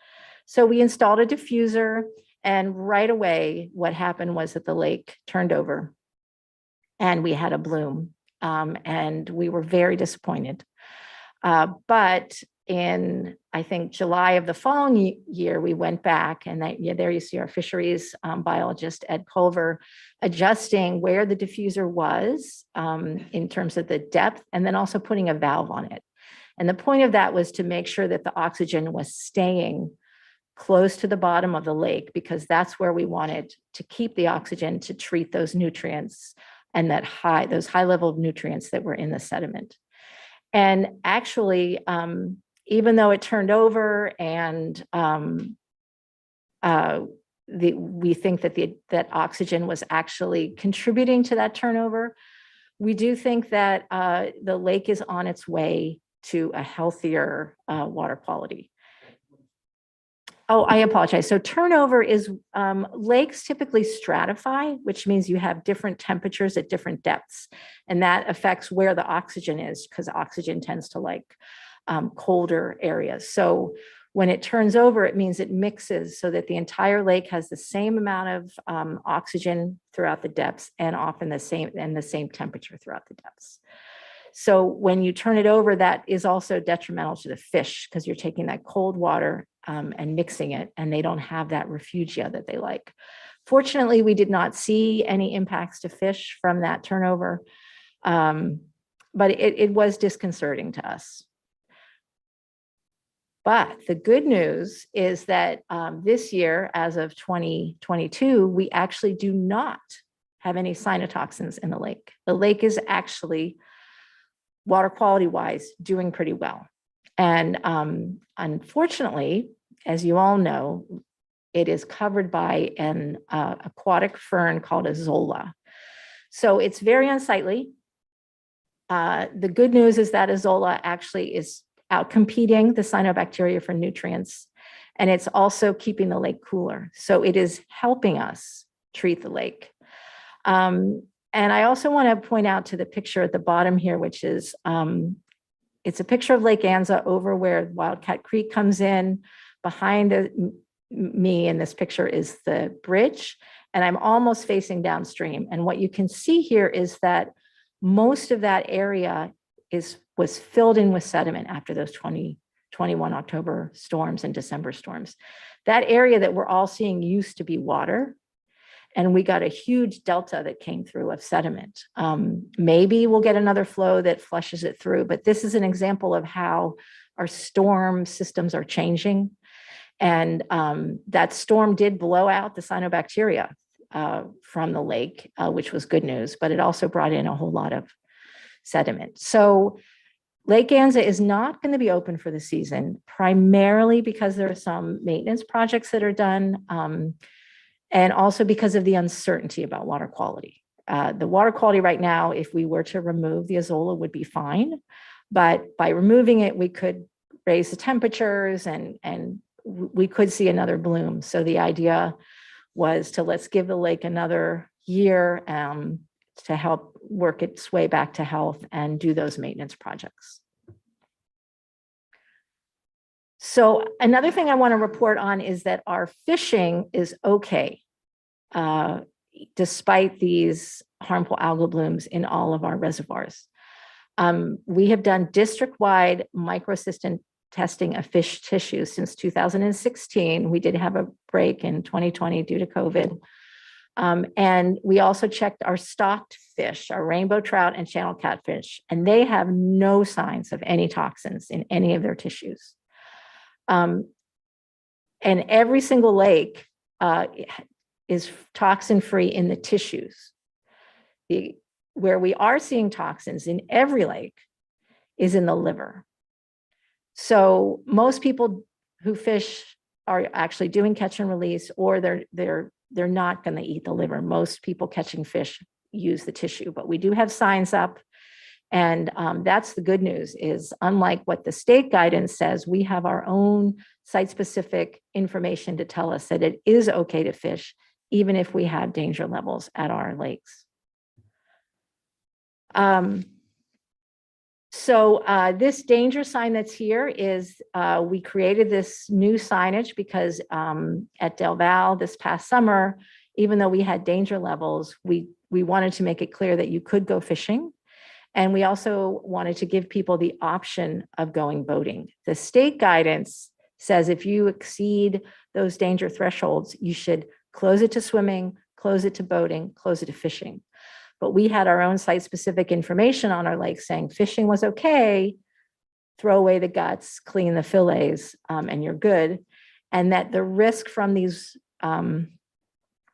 So we installed a diffuser, and right away, what happened was that the lake turned over and we had a bloom, and we were very disappointed. But in, I think, July of the following year, we went back, and there you see our fisheries biologist, Ed Culver, adjusting where the diffuser was in terms of the depth, and then also putting a valve on it. And the point of that was to make sure that the oxygen was staying close to the bottom of the lake, because that's where we wanted to keep the oxygen to treat those nutrients and those high level of nutrients that were in the sediment. And actually, even though it turned over, and we think that oxygen was actually contributing to that turnover, we do think that the lake is on its way to a healthier water quality. Oh, I apologize. So turnover is, lakes typically stratify, which means you have different temperatures at different depths. And that affects where the oxygen is, because oxygen tends to like colder areas. So when it turns over, it means it mixes so that the entire lake has the same amount of oxygen throughout the depths, and often the same temperature throughout the depths. So when you turn it over, that is also detrimental to the fish, because you're taking that cold water and mixing it, and they don't have that refugia that they like. Fortunately, we did not see any impacts to fish from that turnover. But it was disconcerting to us. But the good news is that this year, as of 2022, we actually do not have any cyanotoxins in the lake. The lake is actually, water quality wise, doing pretty well. And unfortunately, as you all know, it is covered by an aquatic fern called a zola. So it's very unsightly. The good news is that Azolla actually is outcompeting the cyanobacteria for nutrients, and it's also keeping the lake cooler. So it is helping us treat the lake. And I also want to point out to the picture at the bottom here, which is, it's a picture of Lake Anza over where Wildcat Creek comes in. Behind me in this picture is the bridge, and I'm almost facing downstream. And what you can see here is that most of that area was filled in with sediment after those 2021 October storms and December storms. That area that we're all seeing used to be water, and we got a huge delta that came through of sediment. Maybe we'll get another flow that flushes it through, but this is an example of how our storm systems are changing. And that storm did blow out the cyanobacteria from the lake, which was good news, but it also brought in a whole lot of sediment. So Lake Anza is not going to be open for the season, primarily because there are some maintenance projects that are done, and also because of the uncertainty about water quality. The water quality right now, if we were to remove the Azolla, would be fine, but by removing it, we could raise the temperatures and we could see another bloom. So the idea was to let's give the lake another year to help work its way back to health and do those maintenance projects. So another thing I want to report on is that our fishing is okay, despite these harmful algal blooms in all of our reservoirs. We have done district-wide microcystin testing of fish tissues since 2016. We did have a break in 2020 due to COVID. And we also checked our stocked fish, our rainbow trout and channel catfish, and they have no signs of any toxins in any of their tissues. And every single lake is toxin-free in the tissues. Where we are seeing toxins in every lake is in the liver. So most people who fish are actually doing catch and release, or they're not going to eat the liver. Most people catching fish use the tissue, but we do have signs up. And that's the good news is, unlike what the state guidance says, we have our own site-specific information to tell us that it is okay to fish, even if we have danger levels at our lakes. So this danger sign that's here is, we created this new signage because at Delval this past summer, even though we had danger levels, we wanted to make it clear that you could go fishing. And we also wanted to give people the option of going boating. The state guidance says if you exceed those danger thresholds, you should close it to swimming, close it to boating, close it to fishing. But we had our own site-specific information on our lake saying fishing was okay, throw away the guts, clean the fillets, and you're good. And that the risk from these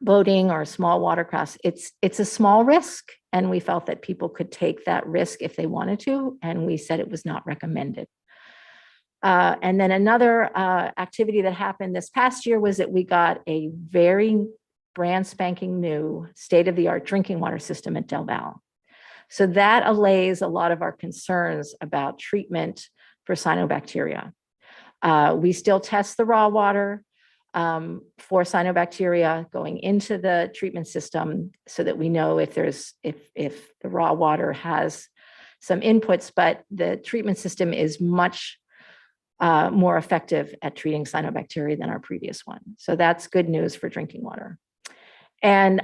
boating or small watercrafts, it's a small risk. And we felt that people could take that risk if they wanted to. And we said it was not recommended. And then another activity that happened this past year was that we got a very brand spanking new state-of-the-art drinking water system at Delval. So that allays a lot of our concerns about treatment for cyanobacteria. We still test the raw water for cyanobacteria going into the treatment system so that we know if the raw water has some inputs, but the treatment system is much more effective at treating cyanobacteria than our previous one. So that's good news for drinking water. And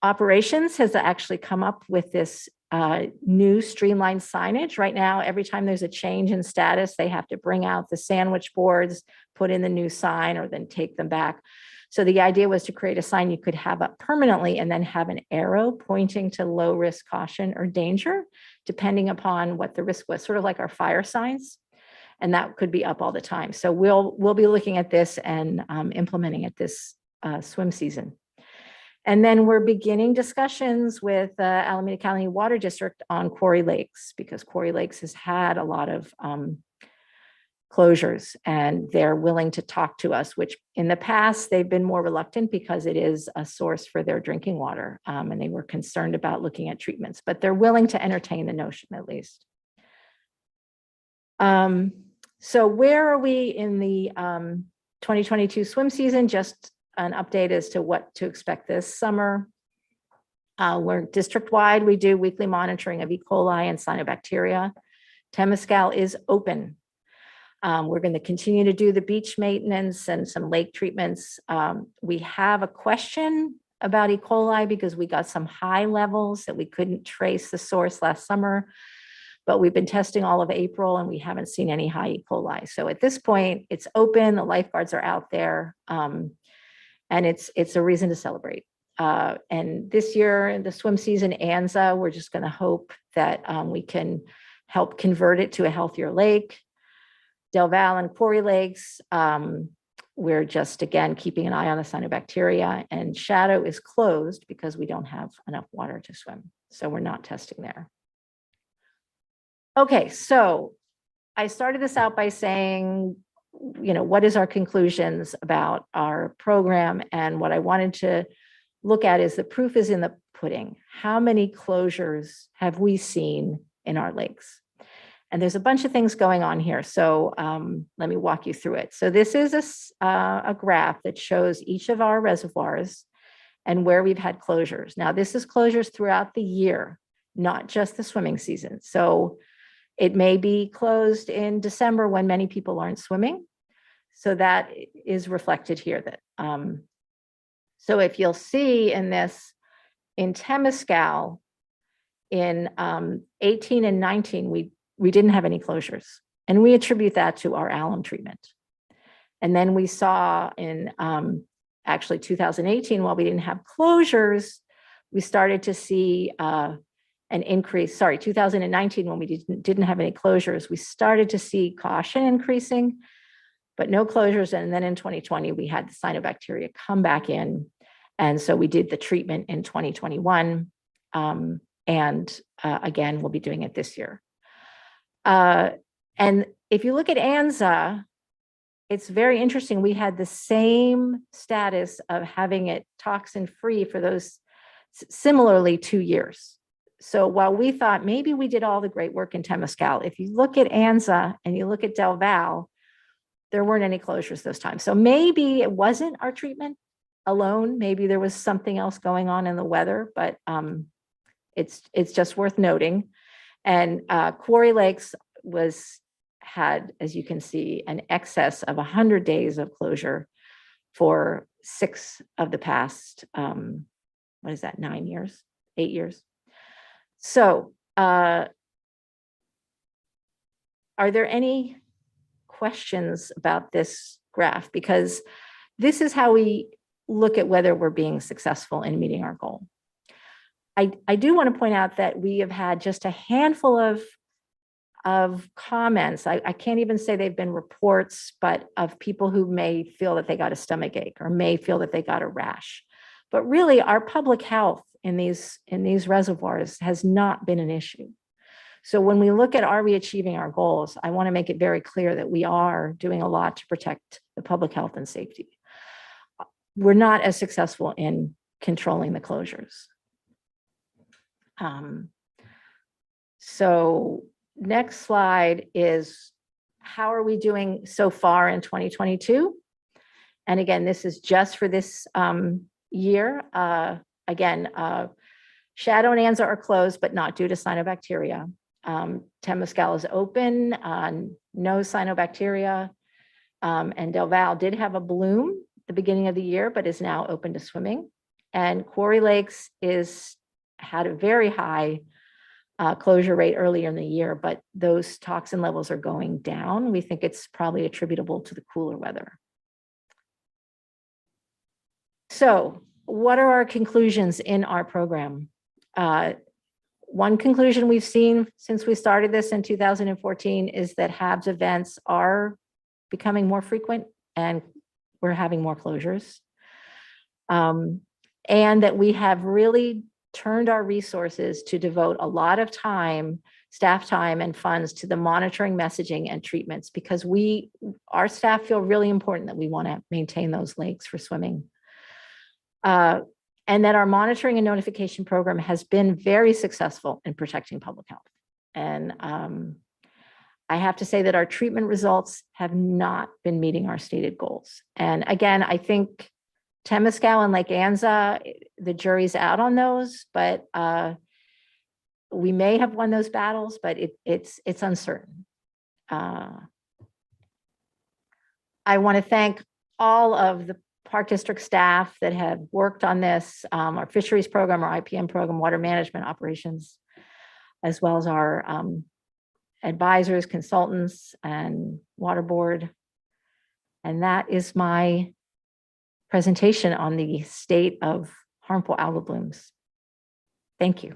operations has actually come up with this new streamlined signage. Right now, every time there's a change in status, they have to bring out the sandwich boards, put in the new sign, or then take them back. So the idea was to create a sign you could have up permanently and then have an arrow pointing to low risk, caution, or danger, depending upon what the risk was, sort of like our fire signs. And that could be up all the time. So we'll be looking at this and implementing it this swim season. And then we're beginning discussions with Alameda County Water District on Quarry Lakes, because Quarry Lakes has had a lot of closures, and they're willing to talk to us, which in the past they've been more reluctant because it is a source for their drinking water, and they were concerned about looking at treatments, but they're willing to entertain the notion at least. So where are we in the 2022 swim season? Just an update as to what to expect this summer. We're district-wide. We do weekly monitoring of E. coli and cyanobacteria. Tamascal is open. We're going to continue to do the beach maintenance and some lake treatments. We have a question about E. coli because we got some high levels that we couldn't trace the source last summer, but we've been testing all of April and we haven't seen any high E. coli. So at this point, it's open, the lifeguards are out there, and it's a reason to celebrate. And this year, the swim season, Anza, we're just going to hope that we can help convert it to a healthier lake. Delval and Quarry Lakes, we're just, again, keeping an eye on the cyanobacteria, and Shadow is closed because we don't have enough water to swim. So we're not testing there. Okay, so I started this out by saying, what is our conclusions about our program? And what I wanted to look at is the proof is in the pudding. How many closures have we seen in our lakes? And there's a bunch of things going on here. So let me walk you through it. So this is a graph that shows each of our reservoirs and where we've had closures. Now, this is closures throughout the year, not just the swimming season. So it may be closed in December when many people aren't swimming. So that is reflected here. So if you'll see in this, in Tamascal, in 18 and 19, we didn't have any closures. And we attribute that to our alum treatment. And then we saw in actually 2018, while we didn't have closures, we started to see an increase, 2019, when we didn't have any closures, we started to see caution increasing, but no closures. And then in 2020, we had the cyanobacteria come back in. And so we did the treatment in 2021. And again, we'll be doing it this year. And if you look at Anza, it's very interesting. We had the same status of having it toxin free for those similarly 2 years. So while we thought maybe we did all the great work in Tamascal, if you look at Anza and you look at Delval, there weren't any closures this time. So maybe it wasn't our treatment alone. Maybe there was something else going on in the weather, but it's just worth noting. And Quarry Lakes had, as you can see, an excess of 100 days of closure for 6 of the past, 9 years, 8 years. So are there any questions about this graph? Because this is how we look at whether we're being successful in meeting our goal. I do want to point out that we have had just a handful of comments. I can't even say they've been reports, but of people who may feel that they got a stomach ache or may feel that they got a rash. But really, our public health in these reservoirs has not been an issue. So when we look at are we achieving our goals, I want to make it very clear that we are doing a lot to protect the public health and safety. We're not as successful in controlling the closures. So next slide is how are we doing so far in 2022? And again, this is just for this year. Again, Shadow and Anza are closed, but not due to cyanobacteria. Tamascal is open, no cyanobacteria. And Delval did have a bloom at the beginning of the year, but is now open to swimming. And Quarry Lakes had a very high closure rate earlier in the year, but those toxin levels are going down. We think it's probably attributable to the cooler weather. So what are our conclusions in our program? One conclusion we've seen since we started this in 2014 is that HABs events are becoming more frequent and we're having more closures. And that we have really turned our resources to devote a lot of time, staff time and funds to the monitoring, messaging and treatments because our staff feel really important that we want to maintain those lakes for swimming. And that our monitoring and notification program has been very successful in protecting public health. And I have to say that our treatment results have not been meeting our stated goals. And again, I think Tamascal and Lake Anza, the jury's out on those, but we may have won those battles, but it's uncertain. I want to thank all of the Park District staff that have worked on this, our fisheries program, our IPM program, water management operations, as well as our advisors, consultants, and water board. And that is my presentation on the state of harmful algal blooms. Thank you.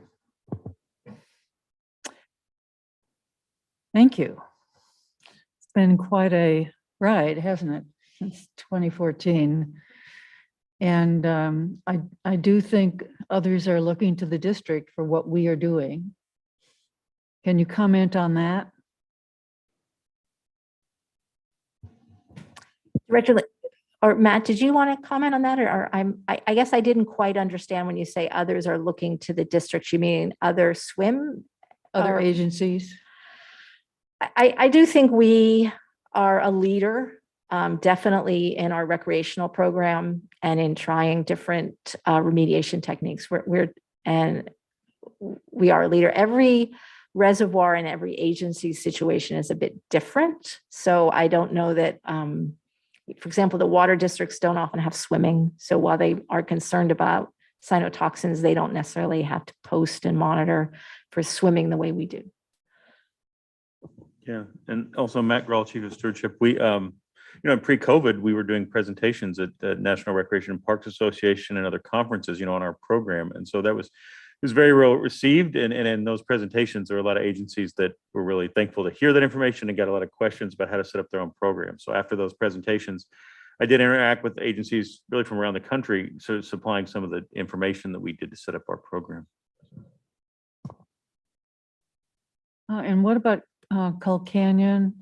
Thank you. It's been quite a ride, hasn't it, since 2014? And I do think others are looking to the district for what we are doing. Can you comment on that? Director, or Matt, did you want to comment on that? Or I guess I didn't quite understand when you say others are looking to the district, you mean other swim? Other or- agencies? I do think we are a leader, definitely in our recreational program and in trying different remediation techniques. We are a leader. Every reservoir and every agency situation is a bit different. So I don't know that, for example, the water districts don't often have swimming. So while they are concerned about cyanotoxins, they don't necessarily have to post and monitor for swimming the way we do. Yeah, and also Matt Grawl, Chief of Stewardship, we, pre-COVID, we were doing presentations at the National Recreation and Parks Association and other conferences, on our program. And so it was very well received. And in those presentations, there were a lot of agencies that were really thankful to hear that information and got a lot of questions about how to set up their own program. So after those presentations, I did interact with agencies really from around the country, so supplying some of the information that we did to set up our program. And what about Cull Canyon?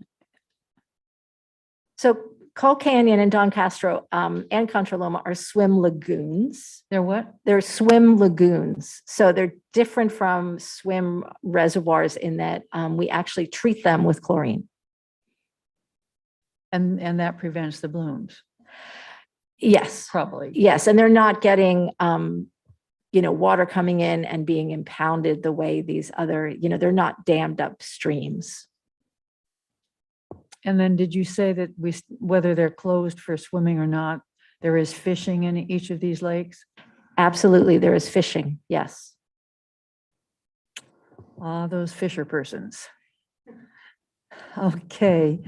So Cull Canyon and Don Castro and Contra Loma are swim lagoons. They're what? They're swim lagoons. So they're different from swim reservoirs in that we actually treat them with chlorine. And that prevents the blooms, Yes, probably. yes. And they're not getting, water coming in and being impounded the way these other, they're not dammed up streams. And then did you say that whether they're closed for swimming or not, there is fishing in each of these lakes? Absolutely. There is fishing. Yes. Those fisher persons. Okay.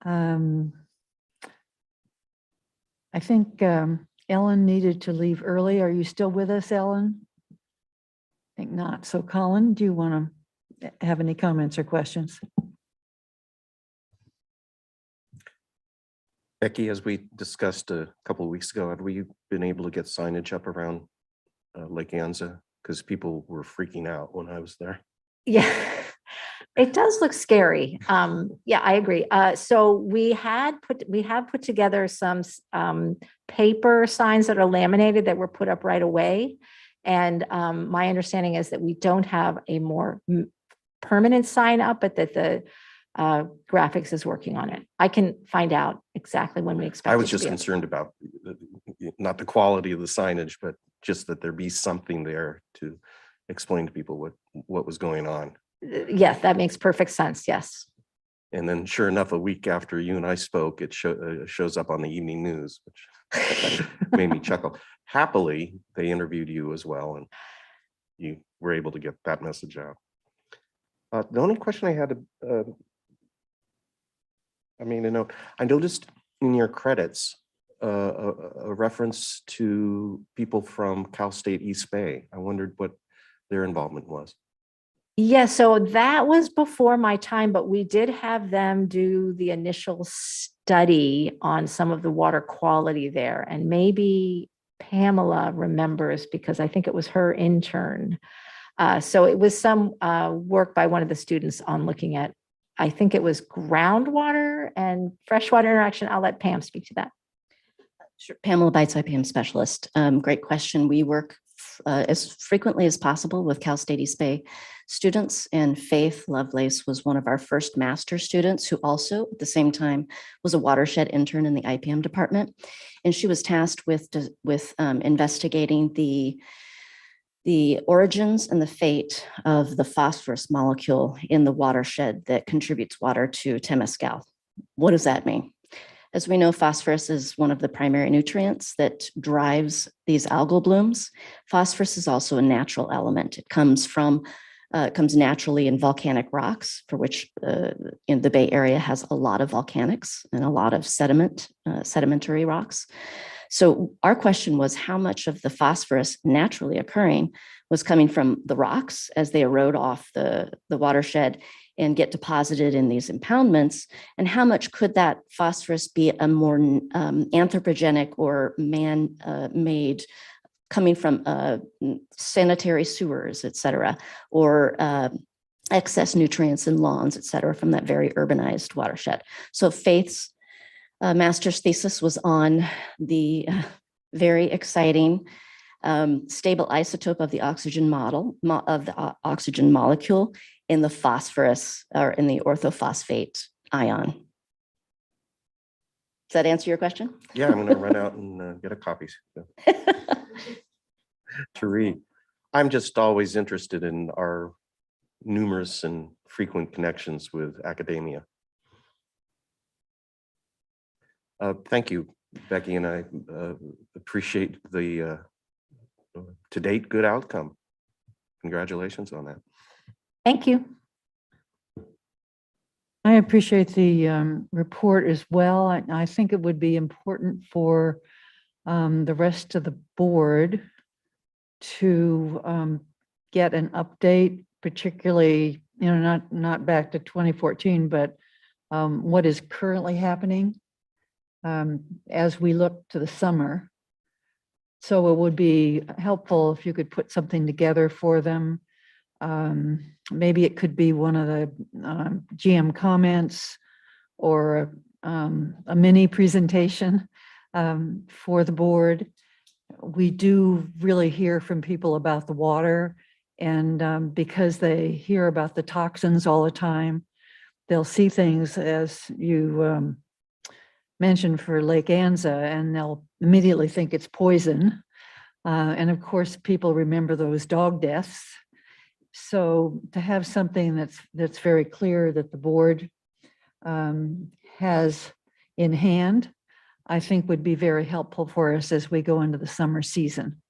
I think Ellen needed to leave early. Are you still with us, Ellen? I think not. So Colin, do you want to have any comments or questions? Becky, as we discussed a couple of weeks ago, have we been able to get signage up around Lake Anza? Because people were freaking out when I was there. Yeah, it does look scary. Yeah, I agree. So we have put together some paper signs that are laminated that were put up right away. And my understanding is that we don't have a more permanent sign up, but that the graphics is working on it. I can find out exactly when we expect. I was it to just be up. concerned about not the quality of the signage, but just that there be something there to explain to people what was going on. Yes, that makes perfect sense. Yes. And then sure enough, a week after you and I spoke, it shows up on the evening news, which made me chuckle. Happily, they interviewed you as well, and you were able to get that message out. The only question I had, I noticed in your credits, a reference to people from Cal State East Bay. I wondered what their involvement was. Yeah, so that was before my time, but we did have them do the initial study on some of the water quality there. And maybe Pamela remembers because I think it was her intern. So it was some work by one of the students on looking at, I think it was groundwater and freshwater interaction. I'll let Pam speak to that. Sure. Pamela Bites, IPM specialist. Great question. We work as frequently as possible with Cal State East Bay students, and Faith Lovelace was one of our first master students who also at the same time was a watershed intern in the IPM department. And she was tasked with investigating the origins and the fate of the phosphorus molecule in the watershed that contributes water to Tamascal. What does that mean? As we know, phosphorus is one of the primary nutrients that drives these algal blooms. Phosphorus is also a natural element. It comes naturally in volcanic rocks, for which in the Bay Area has a lot of volcanics and a lot of sedimentary rocks. So our question was how much of the phosphorus naturally occurring was coming from the rocks as they erode off the watershed and get deposited in these impoundments, and how much could that phosphorus be a more anthropogenic or man-made coming from sanitary sewers, et cetera, or excess nutrients in lawns, et cetera, from that very urbanized watershed. So Faith's master's thesis was on the very exciting stable isotope of the oxygen oxygen molecule in the phosphorus or in the orthophosphate ion. Does that answer your question? Yeah, I'm going to run out and get a copy to read. I'm just always interested in our numerous and frequent connections with academia. Thank you, Becky, and I appreciate the to date good outcome. Congratulations on that. Thank you. I appreciate the report as well. I think it would be important for the rest of the board to get an update, particularly, not back to 2014, but what is currently happening as we look to the summer. So it would be helpful if you could put something together for them. Maybe it could be one of the GM comments or a mini presentation for the board. We do really hear from people about the water, and because they hear about the toxins all the time, they'll see things as you mentioned for Lake Anza, and they'll immediately think it's poison. And of course, people remember those dog deaths. So to have something that's very clear that the board has in hand, I think would be very helpful for us as we go into the summer season.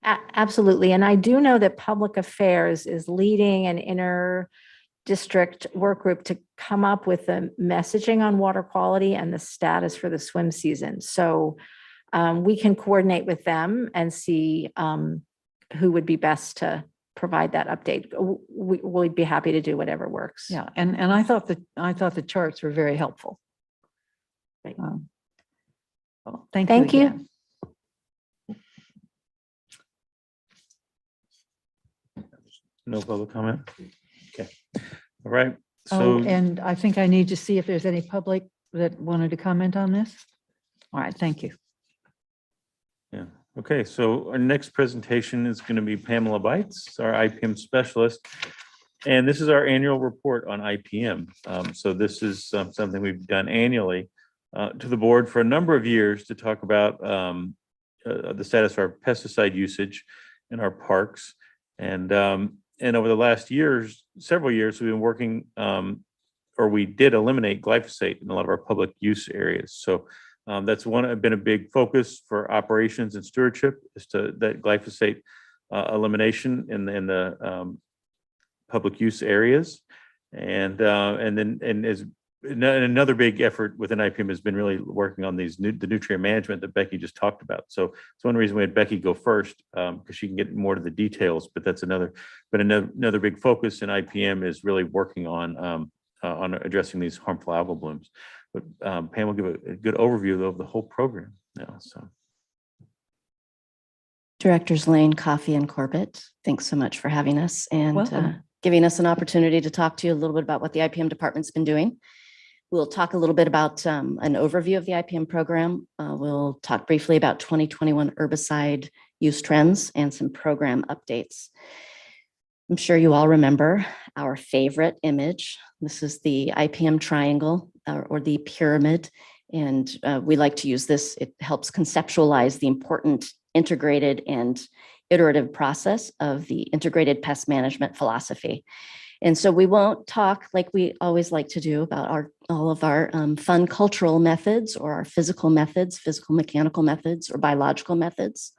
Absolutely. And I do know that Public Affairs is leading an inter-district work group to come up with the messaging on water quality and the status for the swim season. So we can coordinate with them and see who would be best to provide that update. We'd be happy to do whatever works. Yeah, and I thought the charts were very helpful. Great. Well, thank Thank you you. again. No public comment? Okay. All right. Oh, So and I think I need to see if there's any public that wanted to comment on this. All right, thank you. yeah. Okay, so our next presentation is going to be Pamela Bites, our IPM specialist. And this is our annual report on IPM. So this is something we've done annually to the board for a number of years to talk about the status of our pesticide usage in our parks. And over the last several years, we've been working, or we did eliminate glyphosate in a lot of our public use areas. So that's been a big focus for operations and stewardship, is to that glyphosate elimination in the public use areas. And as another big effort within IPM has been really working on the nutrient management that Becky just talked about. So it's one reason we had Becky go first, because she can get more to the details, but that's another big focus in IPM is really working on addressing these harmful algal blooms. But Pam will give a good overview of the whole program now. So. Directors Lane, Coffey, and Corbett, thanks so much for having us and Welcome. giving us an opportunity to talk to you a little bit about what the IPM department's been doing. We'll talk a little bit about an overview of the IPM program. We'll talk briefly about 2021 herbicide use trends and some program updates. I'm sure you all remember our favorite image. This is the IPM triangle or the pyramid. And we like to use this. It helps conceptualize the important integrated and iterative process of the integrated pest management philosophy. And so we won't talk like we always like to do about all of our fun cultural methods or our physical methods, physical mechanical methods or biological methods.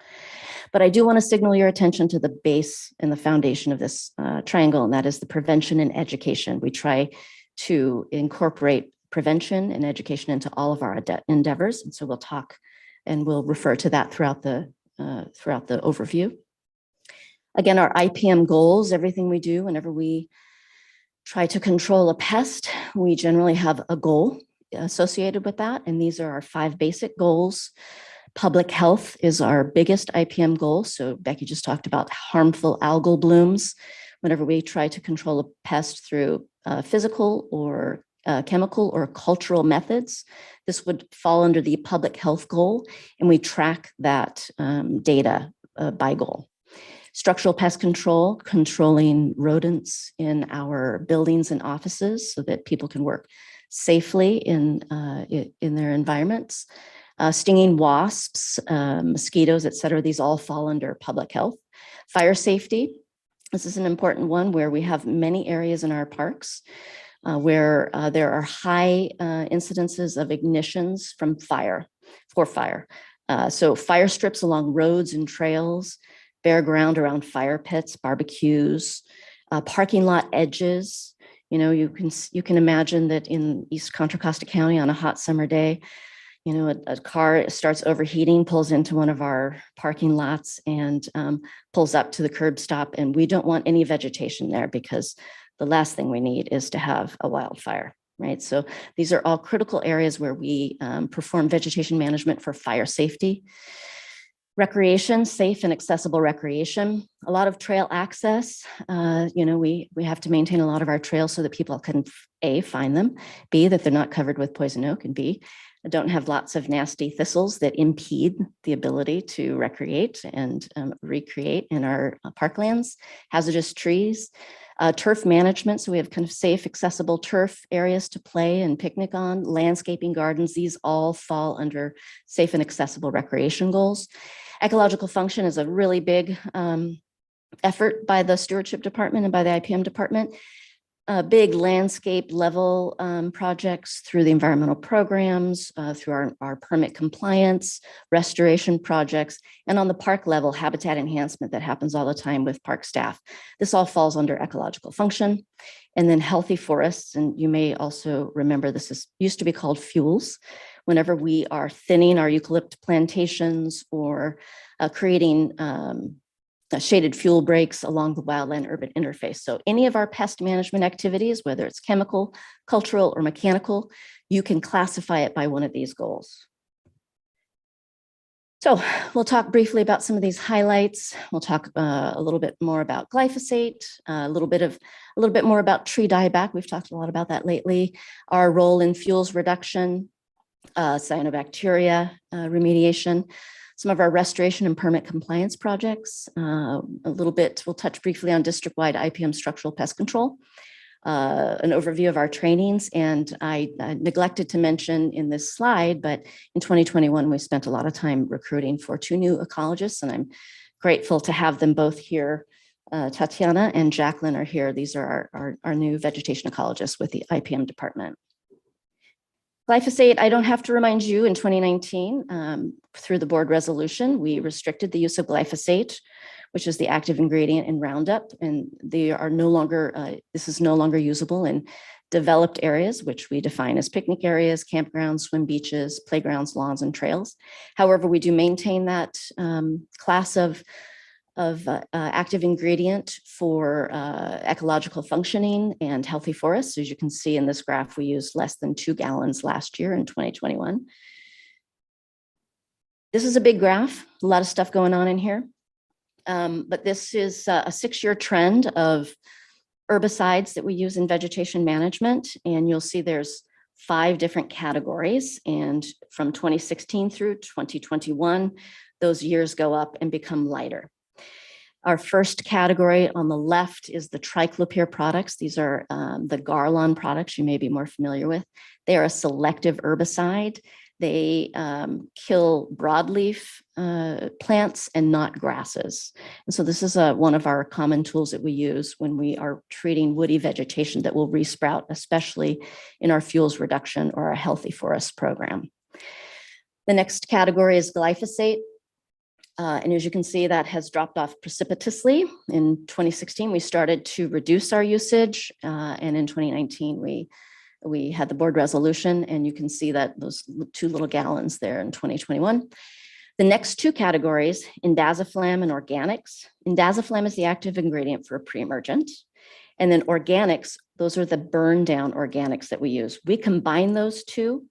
But I do want to signal your attention to the base and the foundation of this triangle, and that is the prevention and education. We try to incorporate prevention and education into all of our endeavors. And so we'll talk and we'll refer to that throughout the overview. Again, our IPM goals, everything we do whenever we try to control a pest, we generally have a goal associated with that. And these are our 5 basic goals. Public health is our biggest IPM goal. So Becky just talked about harmful algal blooms. Whenever we try to control a pest through physical or chemical or cultural methods, this would fall under the public health goal. And we track that data by goal. Structural pest control, controlling rodents in our buildings and offices so that people can work safely in their environments. Stinging wasps, mosquitoes, et cetera, these all fall under public health. Fire safety, this is an important one where we have many areas in our parks where there are high incidences of ignitions from fire. So fire strips along roads and trails, bare ground around fire pits, barbecues, parking lot edges. You know, you can imagine that in East Contra Costa County on a hot summer day, you know, a car starts overheating, pulls into one of our parking lots and pulls up to the curb stop. And we don't want any vegetation there because the last thing we need is to have a wildfire, right? So these are all critical areas where we perform vegetation management for fire safety. Recreation, safe and accessible recreation, a lot of trail access. You know, we have to maintain a lot of our trails so that people can A, find them, B, that they're not covered with poison oak, and B, don't have lots of nasty thistles that impede the ability to recreate and recreate in our parklands. Hazardous trees, turf management. So we have kind of safe, accessible turf areas to play and picnic on, landscaping gardens. These all fall under safe and accessible recreation goals. Ecological function is a really big effort by the stewardship department and by the IPM department. Big landscape level projects through the environmental programs, through our permit compliance, restoration projects, and on the park level, habitat enhancement that happens all the time with park staff. This all falls under ecological function. And then healthy forests, and you may also remember this used to be called fuels. Whenever we are thinning our eucalypt plantations or creating shaded fuel breaks along the wildland urban interface. So any of our pest management activities, whether it's chemical, cultural, or mechanical, you can classify it by one of these goals. So we'll talk briefly about some of these highlights. We'll talk a little bit more about glyphosate, a little bit more about tree dieback. We've talked a lot about that lately. Our role in fuels reduction, cyanobacteria remediation, some of our restoration and permit compliance projects. A little bit, we'll touch briefly on district-wide IPM structural pest control, an overview of our trainings. And I neglected to mention in this slide, but in 2021, we spent a lot of time recruiting for 2 new ecologists, and I'm grateful to have them both here. Tatiana and Jacqueline are here. These are our new vegetation ecologists with the IPM department. Glyphosate, I don't have to remind you, in 2019, through the board resolution, we restricted the use of glyphosate, which is the active ingredient in Roundup, and they are no longer, this is no longer usable in developed areas, which we define as picnic areas, campgrounds, swim beaches, playgrounds, lawns, and trails. However, we do maintain that class of active ingredient for ecological functioning and healthy forests. As you can see in this graph, we used less than 2 gallons last year in 2021. This is a big graph, a lot of stuff going on in here. But this is a 6-year trend of herbicides that we use in vegetation management. And you'll see there's 5 different categories. And from 2016 through 2021, those years go up and become lighter. Our first category on the left is the Triclopia products. These are the Garlon products you may be more familiar with. They are a selective herbicide. They kill broadleaf plants and not grasses. And so this is one of our common tools that we use when we are treating woody vegetation that will resprout, especially in our fuels reduction or our healthy forest program. The next category is glyphosate. And as you can see, that has dropped off precipitously. In 2016, we started to reduce our usage. And in 2019, we had the board resolution, and you can see that those 2 little gallons there in 2021. The next 2 categories, indaziflam and organics. Indaziflam is the active ingredient for a pre-emergent. And then organics, those are the burn down organics that we use. We combine those 2,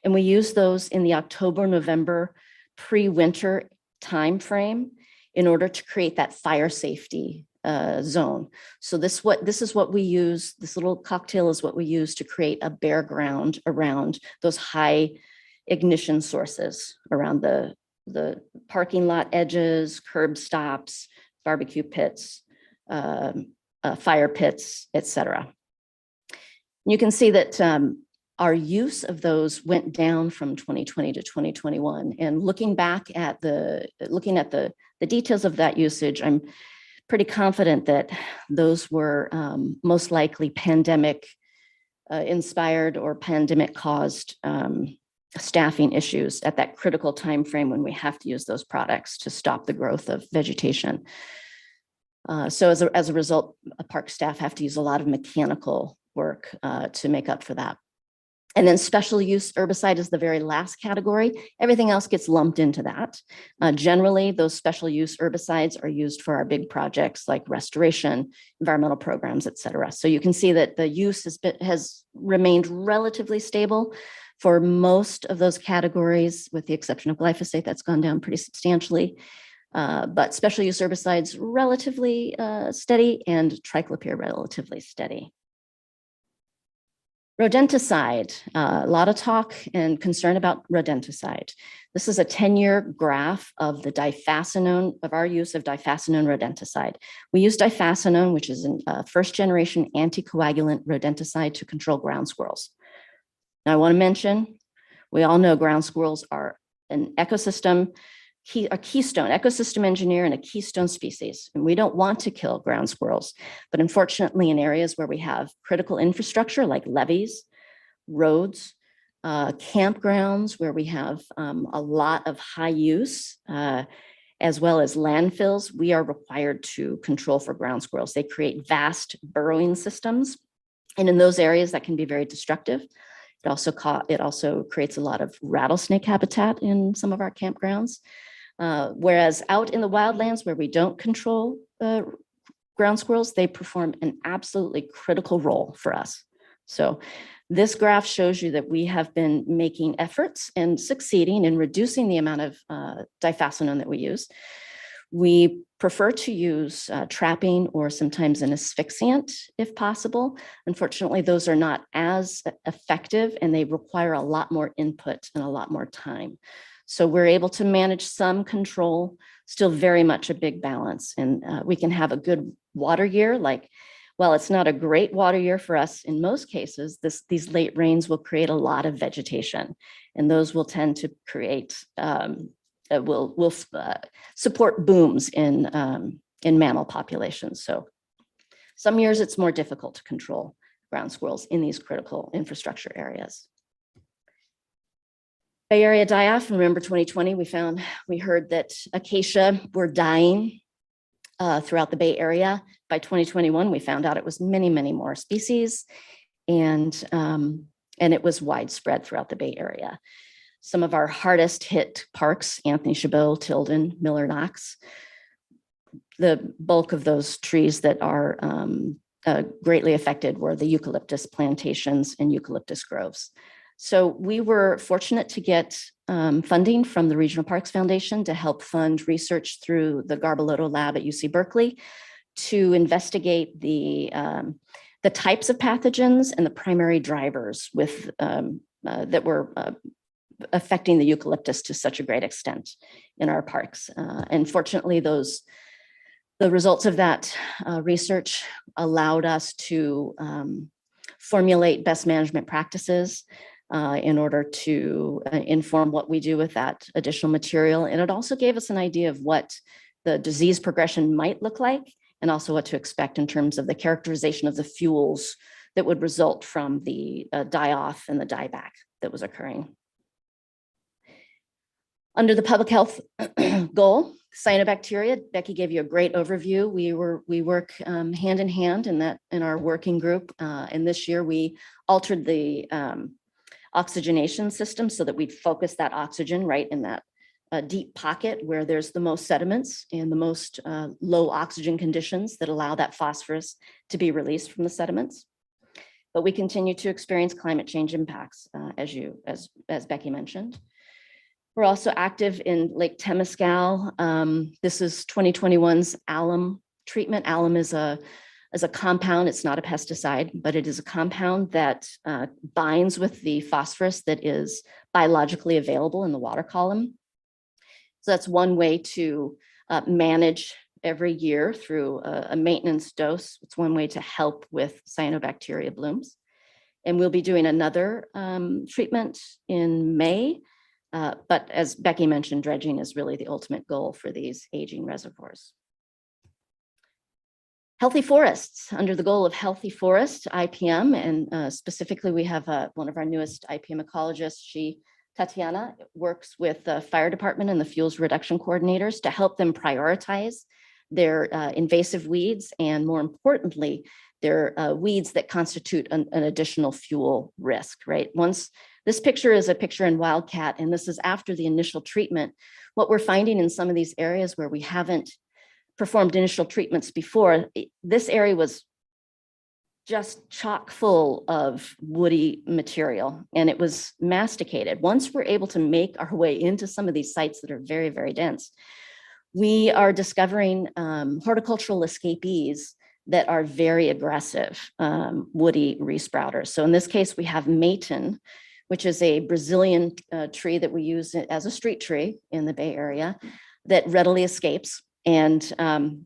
and we use those in the October, November pre-winter timeframe in order to create that fire safety zone. So this is what we use. This little cocktail is what we use to create a bare ground around those high ignition sources around the parking lot edges, curb stops, barbecue pits, fire pits, etc. You can see that our use of those went down from 2020 to 2021. And looking at the details of that usage, I'm pretty confident that those were most likely pandemic inspired or pandemic caused staffing issues at that critical time frame when we have to use those products to stop the growth of vegetation. So as a result, park staff have to use a lot of mechanical work to make up for that. And then special use herbicide is the very last category. Everything else gets lumped into that. Generally, those special use herbicides are used for our big projects like restoration, environmental programs, et cetera. So you can see that the use has remained relatively stable for most of those categories, with the exception of glyphosate, that's gone down pretty substantially. But special use herbicides relatively steady, and Triclopia relatively steady. Rodenticide, a lot of talk and concern about rodenticide. This is a 10-year graph of the difascinone, of our use of difascinone rodenticide. We use difascinone, which is a first-generation anticoagulant rodenticide to control ground squirrels. Now, I want to mention, we all know ground squirrels are an ecosystem, a keystone ecosystem engineer and a keystone species. And we don't want to kill ground squirrels, but unfortunately in areas where we have critical infrastructure like levees, roads, campgrounds where we have a lot of high use, as well as landfills, we are required to control for ground squirrels. They create vast burrowing systems. And in those areas that can be very destructive. It also creates a lot of rattlesnake habitat in some of our campgrounds. Whereas out in the wildlands where we don't control ground squirrels, they perform an absolutely critical role for us. So this graph shows you that we have been making efforts and succeeding in reducing the amount of difascinone that we use. We prefer to use trapping or sometimes an asphyxiant if possible. Unfortunately, those are not as effective and they require a lot more input and a lot more time. So we're able to manage some control, still very much a big balance. And we can have a good water year. Like, while it's not a great water year for us in most cases, these late rains will create a lot of vegetation. And those will tend to create, will support booms in mammal populations. So some years it's more difficult to control ground squirrels in these critical infrastructure areas. Bay Area die-off. Remember 2020, we heard that acacia were dying throughout the Bay Area. By 2021, we found out it was many, many more species. and it was widespread throughout the Bay Area. Some of our hardest hit parks, Anthony Chabot, Tilden, Miller Knox, the bulk of those trees that are greatly affected were the eucalyptus plantations and eucalyptus groves. So we were fortunate to get funding from the Regional Parks Foundation to help fund research through the Garbalotto Lab at UC Berkeley to investigate the types of pathogens and the primary drivers with that were affecting the eucalyptus to such a great extent in our parks. And fortunately, the results of that research allowed us to formulate best management practices in order to inform what we do with that additional material. And it also gave us an idea of what the disease progression might look like, and also what to expect in terms of the characterization of the fuels that would result from the die-off and the dieback that was occurring. Under the public health goal, cyanobacteria, Becky gave you a great overview. We work hand in hand in our working group. And this year we altered the oxygenation system so that we'd focus that oxygen right in that deep pocket where there's the most sediments and the most low oxygen conditions that allow that phosphorus to be released from the sediments. But we continue to experience climate change impacts, as Becky mentioned. We're also active in Lake Tamascal. This is 2021's alum treatment. Alum is a compound. It's not a pesticide, but it is a compound that binds with the phosphorus that is biologically available in the water column. So that's one way to manage every year through a maintenance dose. It's one way to help with cyanobacteria blooms. And we'll be doing another treatment in May. But as Becky mentioned, dredging is really the ultimate goal for these aging reservoirs. Healthy forests, under the goal of healthy forest, IPM, and specifically we have one of our newest IPM ecologists, Tatiana, works with the fire department and the fuels reduction coordinators to help them prioritize their invasive weeds, and more importantly, their weeds that constitute an additional fuel risk, right? This picture is a picture in Wildcat, and this is after the initial treatment. What we're finding in some of these areas where we haven't performed initial treatments before, this area was just chock full of woody material, and it was masticated. Once we're able to make our way into some of these sites that are very, very dense, we are discovering horticultural escapees that are very aggressive woody resprouters. So in this case, we have Maton, which is a Brazilian tree that we use as a street tree in the Bay Area that readily escapes. And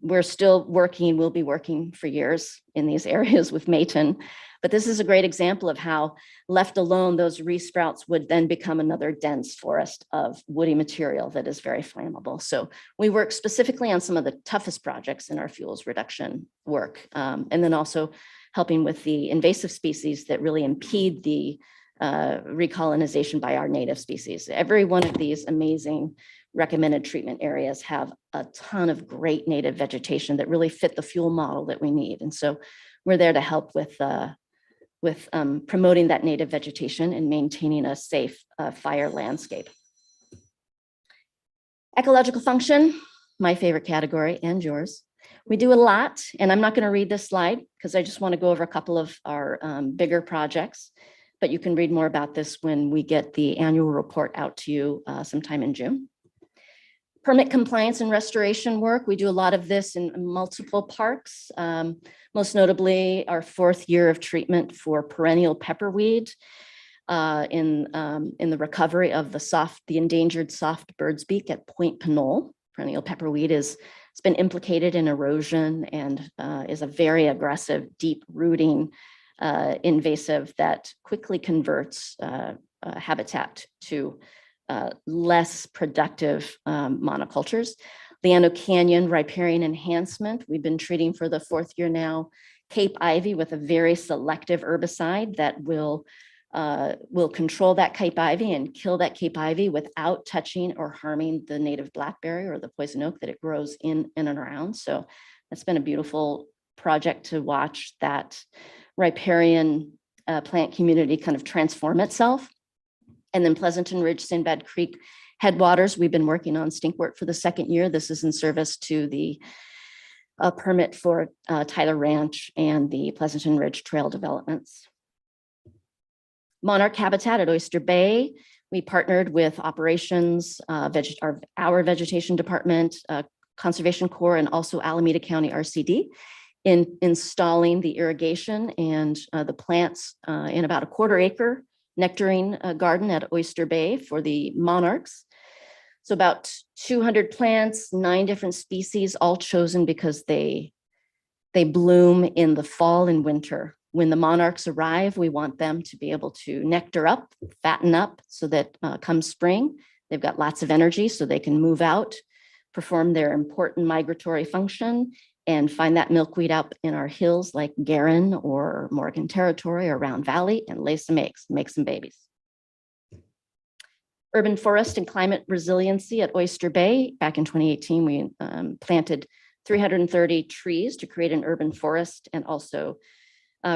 we're still working, we'll be working for years in these areas with Maton. But this is a great example of how left alone, those resprouts would then become another dense forest of woody material that is very flammable. So we work specifically on some of the toughest projects in our fuels reduction work. And then also helping with the invasive species that really impede the recolonization by our native species. Every one of these amazing recommended treatment areas have a ton of great native vegetation that really fit the fuel model that we need. And so we're there to help with promoting that native vegetation and maintaining a safe fire landscape. Ecological function, my favorite category and yours. We do a lot, and I'm not going to read this slide because I just want to go over a couple of our bigger projects, but you can read more about this when we get the annual report out to you sometime in June. Permit compliance and restoration work. We do a lot of this in multiple parks, most notably our 4th year of treatment for perennial pepperweed in the recovery of the endangered soft bird's beak at Point Pinole. Perennial pepperweed it's been implicated in erosion and is a very aggressive, deep rooting invasive that quickly converts habitat to less productive monocultures. Leano Canyon riparian enhancement. We've been treating for the 4th year now, Cape ivy with a very selective herbicide that will control that Cape ivy and kill that Cape ivy without touching or harming the native blackberry or the poison oak that it grows in and around. So that's been a beautiful project to watch that riparian plant community kind of transform itself. And then Pleasanton Ridge, Sinbad Creek headwaters, we've been working on stinkwort for the second year. This is in service to the permit for Tyler Ranch and the Pleasanton Ridge Trail developments. Monarch habitat at Oyster Bay. We partnered with operations, our vegetation department, Conservation Corps, and also Alameda County RCD in installing the irrigation and the plants in about a 1/4 acre nectarine garden at Oyster Bay for the monarchs. So about 200 plants, 9 different species, all chosen because they bloom in the fall and winter. When the monarchs arrive, we want them to be able to nectar up, fatten up, so that come spring, they've got lots of energy so they can move out, perform their important migratory function, and find that milkweed up in our hills like Garin or Morgan Territory or Round Valley and lay some eggs, make some babies. Urban forest and climate resiliency at Oyster Bay. Back in 2018, we planted 330 trees to create an urban forest and also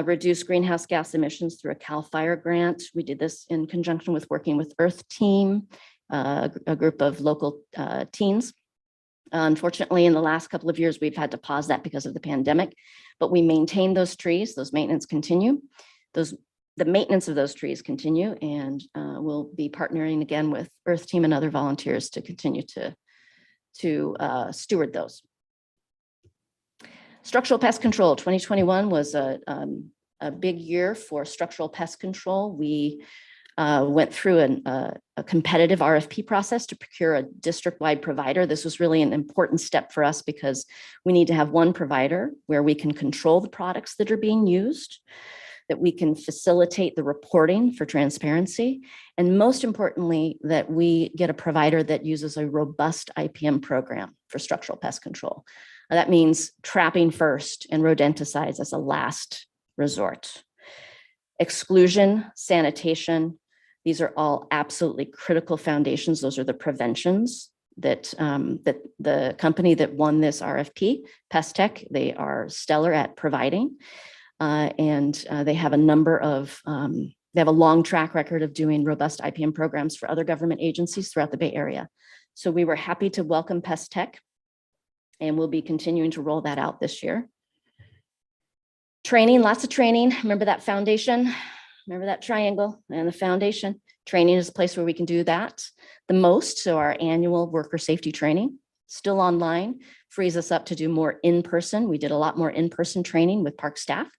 reduce greenhouse gas emissions through a CAL FIRE grant. We did this in conjunction with working with Earth Team, a group of local teens. Unfortunately, in the last couple of years, we've had to pause that because of the pandemic, but we maintain those trees, those maintenance continue. The maintenance of those trees continue, and we'll be partnering again with Earth Team and other volunteers to continue to steward those. Structural pest control, 2021 was a big year for structural pest control. We went through a competitive RFP process to procure a district-wide provider. This was really an important step for us because we need to have one provider where we can control the products that are being used, that we can facilitate the reporting for transparency, and most importantly, that we get a provider that uses a robust IPM program for structural pest control. That means trapping first and rodenticides as a last resort. Exclusion, sanitation, these are all absolutely critical foundations. Those are the preventions that the company that won this RFP, Pest Tech, they are stellar at providing. And they have a number of, they have a long track record of doing robust IPM programs for other government agencies throughout the Bay Area. So we were happy to welcome Pest Tech, and we'll be continuing to roll that out this year. Training, lots of training. Remember that foundation? Remember that triangle and the foundation? Training is a place where we can do that the most. So our annual worker safety training, still online, frees us up to do more in-person. We did a lot more in-person training with park staff,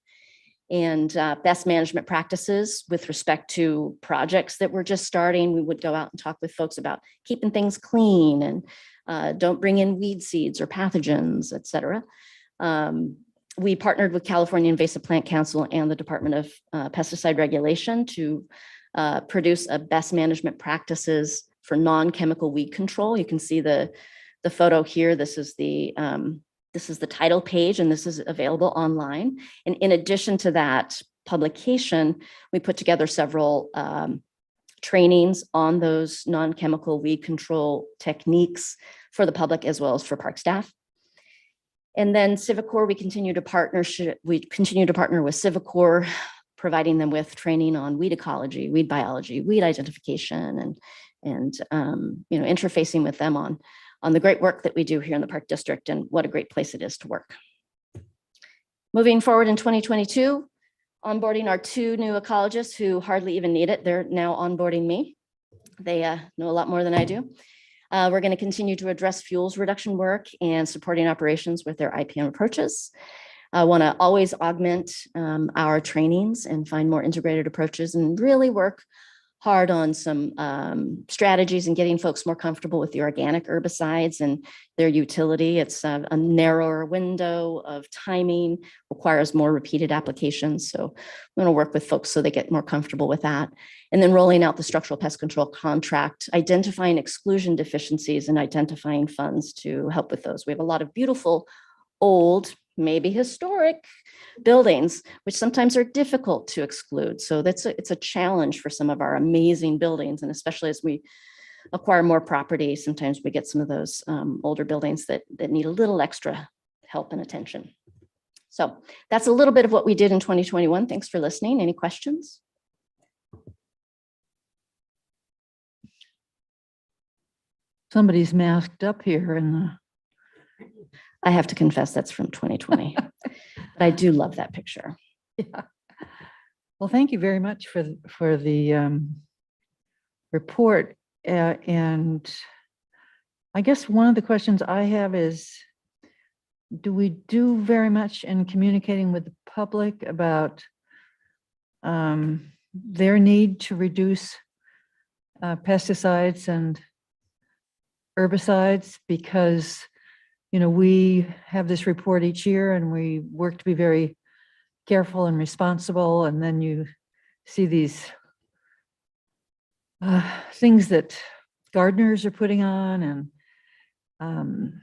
and best management practices with respect to projects that were just starting. We would go out and talk with folks about keeping things clean and don't bring in weed seeds or pathogens, et cetera. We partnered with California Invasive Plant Council and the Department of Pesticide Regulation to produce a best management practices for non-chemical weed control. You can see the photo here. This is the title page, and this is available online. And in addition to that publication, we put together several trainings on those non-chemical weed control techniques for the public as well as for park staff. And then Civicor, we continue to partner with Civicor, providing them with training on weed ecology, weed biology, weed identification, and interfacing with them on the great work that we do here in the Park District and what a great place it is to work. Moving forward in 2022, onboarding our 2 new ecologists who hardly even need it. They're now onboarding me. They know a lot more than I do. We're going to continue to address fuels reduction work and supporting operations with their IPM approaches. I want to always augment our trainings and find more integrated approaches and really work hard on some strategies and getting folks more comfortable with the organic herbicides and their utility. It's a narrower window of timing, requires more repeated applications. So I'm going to work with folks so they get more comfortable with that. And then rolling out the structural pest control contract, identifying exclusion deficiencies and identifying funds to help with those. We have a lot of beautiful, old, maybe historic buildings, which sometimes are difficult to exclude. So it's a challenge for some of our amazing buildings. And especially as we acquire more property, sometimes we get some of those older buildings that need a little extra help and attention. So that's a little bit of what we did in 2021. Thanks for listening. Any questions? Somebody's masked up here in the, I have to confess that's from 2020, but I do love that picture. yeah. Well, thank you very much for the report. And I guess one of the questions I have is, do we do very much in communicating with the public about their need to reduce pesticides and herbicides? Because, you know, we have this report each year and we work to be very careful and responsible. And then you see these things that gardeners are putting on and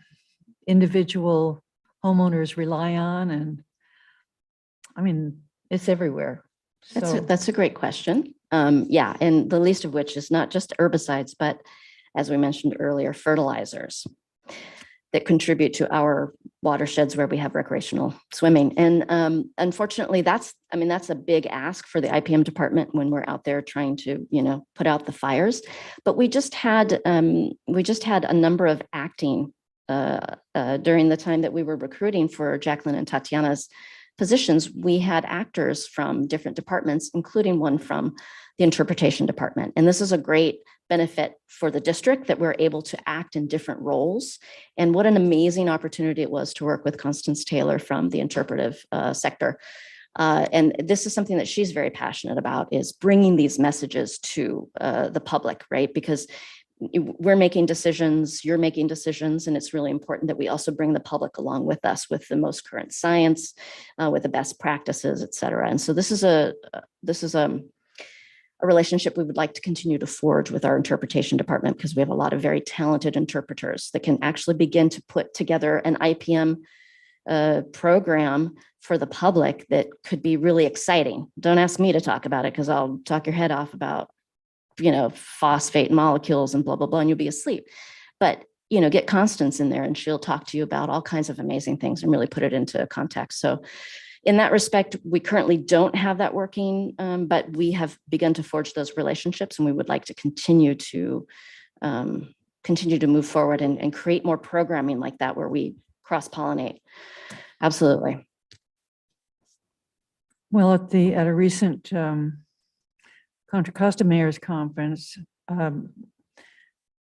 individual homeowners rely on. And I mean, it's everywhere. So That's a great question. Yeah, and the least of which is not just herbicides, but as we mentioned earlier, fertilizers that contribute to our watersheds where we have recreational swimming. And unfortunately, that's a big ask for the IPM department when we're out there trying to, put out the fires. But we just had a number of acting during the time that we were recruiting for Jacqueline and Tatiana's positions. We had actors from different departments, including one from the interpretation department. And this is a great benefit for the district that we're able to act in different roles. And what an amazing opportunity it was to work with Constance Taylor from the interpretive sector. And this is something that she's very passionate about, is bringing these messages to the public, right? Because we're making decisions, you're making decisions, and it's really important that we also bring the public along with us with the most current science, with the best practices, et cetera. And so this is a relationship we would like to continue to forge with our interpretation department, because we have a lot of very talented interpreters that can actually begin to put together an IPM program for the public that could be really exciting. Don't ask me to talk about it because I'll talk your head off about phosphate molecules and blah, blah, blah, and you'll be asleep. But, get Constance in there and she'll talk to you about all kinds of amazing things and really put it into context. So in that respect, we currently don't have that working, but we have begun to forge those relationships, and we would like to continue to move forward and create more programming like that where we cross-pollinate. Absolutely. well, at a recent Contra Costa Mayor's Conference,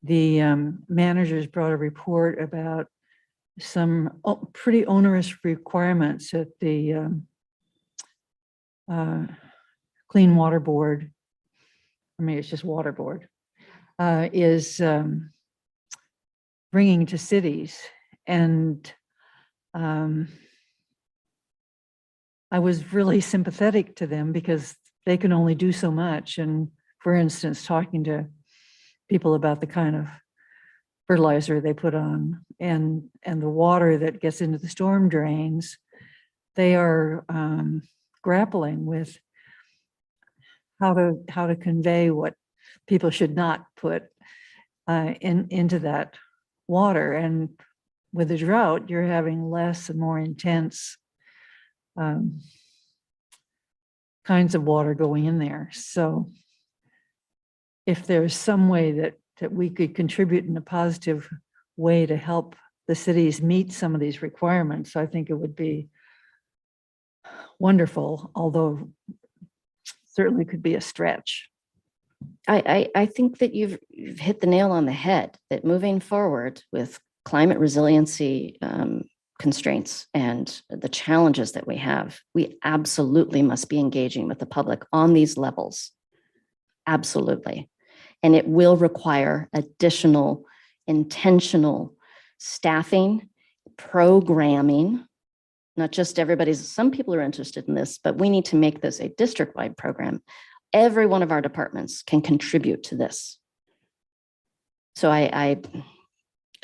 the managers brought a report about some pretty onerous requirements at the Clean Water Board. I mean, it's just Water Board, is bringing to cities. And I was really sympathetic to them because they can only do so much. And for instance, talking to people about the kind of fertilizer they put on and the water that gets into the storm drains, they are grappling with how to convey what people should not put into that water. And with the drought, you're having less and more intense kinds of water going in there. So if there's some way that we could contribute in a positive way to help the cities meet some of these requirements, I think it would be wonderful, although certainly could be a stretch. I think that you've hit the nail on the head, that moving forward with climate resiliency constraints and the challenges that we have, we absolutely must be engaging with the public on these levels. Absolutely. And it will require additional intentional staffing, programming, not just some people are interested in this, but we need to make this a district-wide program. Every one of our departments can contribute to this. So I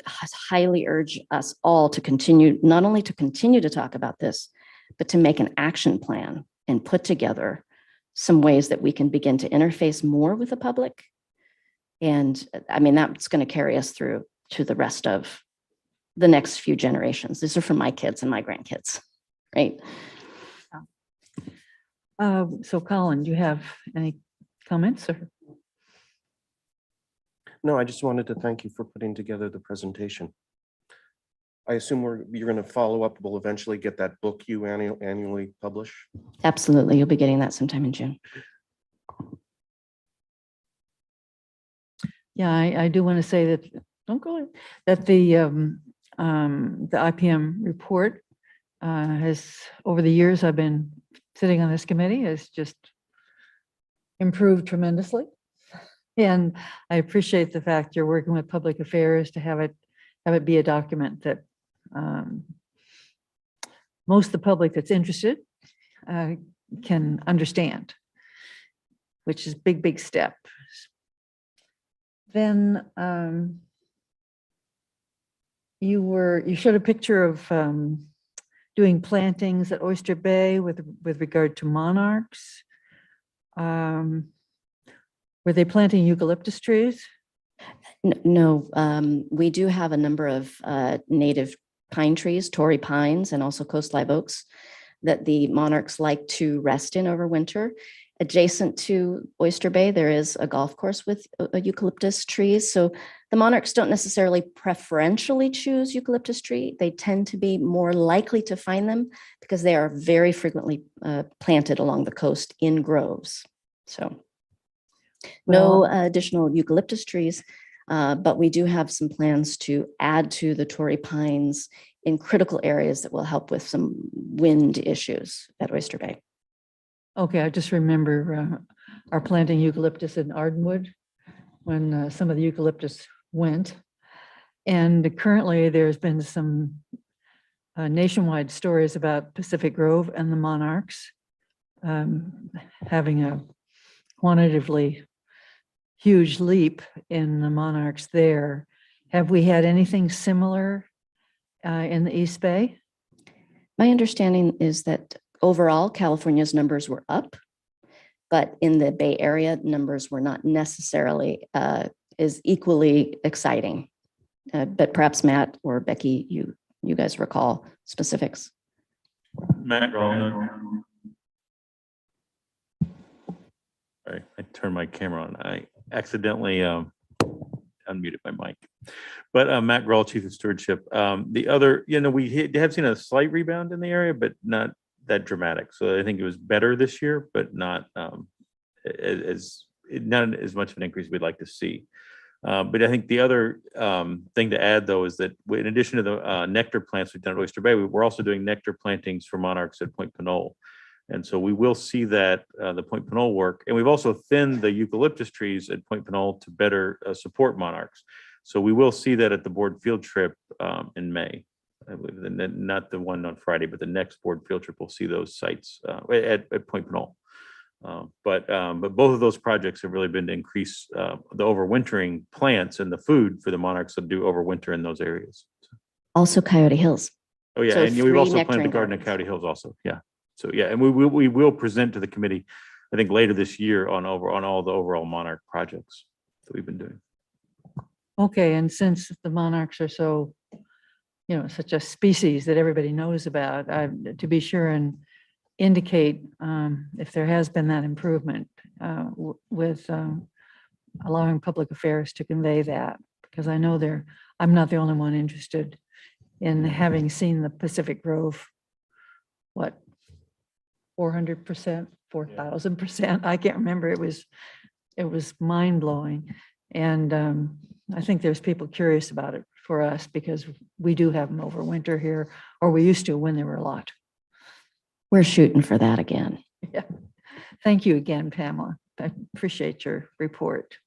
highly urge us all to continue, not only to continue to talk about this, but to make an action plan and put together some ways that we can begin to interface more with the public. And I mean, that's going to carry us through to the rest of the next few generations. These are for my kids and my grandkids, right? So Colin, do you have any comments or? No, I just wanted to thank you for putting together the presentation. I assume you're going to follow up. We'll eventually get that book you annually publish. Absolutely. You'll be getting that sometime in June. Yeah, I do want to say that, don't go, in, that the IPM report has, over the years I've been sitting on this committee, has just improved tremendously. And I appreciate the fact you're working with public affairs to have it be a document that most of the public that's interested can understand, which is big step. Then you showed a picture of doing plantings at Oyster Bay with regard to monarchs. Were they planting eucalyptus trees? No, we do have a number of native pine trees, Tory pines, and also coast live oaks that the monarchs like to rest in over winter. Adjacent to Oyster Bay, there is a golf course with eucalyptus trees. So the monarchs don't necessarily preferentially choose eucalyptus tree. They tend to be more likely to find them because they are very frequently planted along the coast in groves. So no additional eucalyptus trees, but we do have some plans to add to the Tory pines in critical areas that will help with some wind issues at Oyster Bay. Okay, I just remember our planting eucalyptus in Ardenwood when some of the eucalyptus went. And currently there's been some nationwide stories about Pacific Grove and the monarchs having a quantitatively huge leap in the monarchs there. Have we had anything similar in the East Bay? My understanding is that overall, California's numbers were up, but in the Bay Area, numbers were not necessarily as equally exciting. But perhaps Matt or Becky, you guys recall specifics. Matt Roland. Sorry, I turned my camera on. I accidentally unmuted my mic. But Matt Grohl, Chief of Stewardship. The other, we have seen a slight rebound in the area, but not that dramatic. So I think it was better this year, but not as much of an increase we'd like to see. But I think the other thing to add, though, is that in addition to the nectar plants we've done at Oyster Bay, we're also doing nectar plantings for monarchs at Point Pinole. And so we will see that the Point Pinole work. And we've also thinned the eucalyptus trees at Point Pinole to better support monarchs. So we will see that at the board field trip in May. I believe, not the one on Friday, but the next board field trip, we'll see those sites at Point Pinole. But both of those projects have really been to increase the overwintering plants and the food for the monarchs that do overwinter in those areas. Also Coyote Hills. Oh yeah, So and we've 3 also planted nectaring the garden at gardens. Coyote Hills also. Yeah. So yeah, and we will present to the committee, I think later this year on all the overall monarch projects that we've been doing. Okay, and since the monarchs are so, such a species that everybody knows about, to be sure and indicate if there has been that improvement with allowing public affairs to convey that, because I know I'm not the only one interested in having seen the Pacific Grove, 400%, 4,000%. I can't remember. It was mind blowing. And I think there's people curious about it for us because we do have them over winter here, or we used to when there were a lot. We're shooting for that again. Yeah. Thank you again, Pamela. I appreciate your report.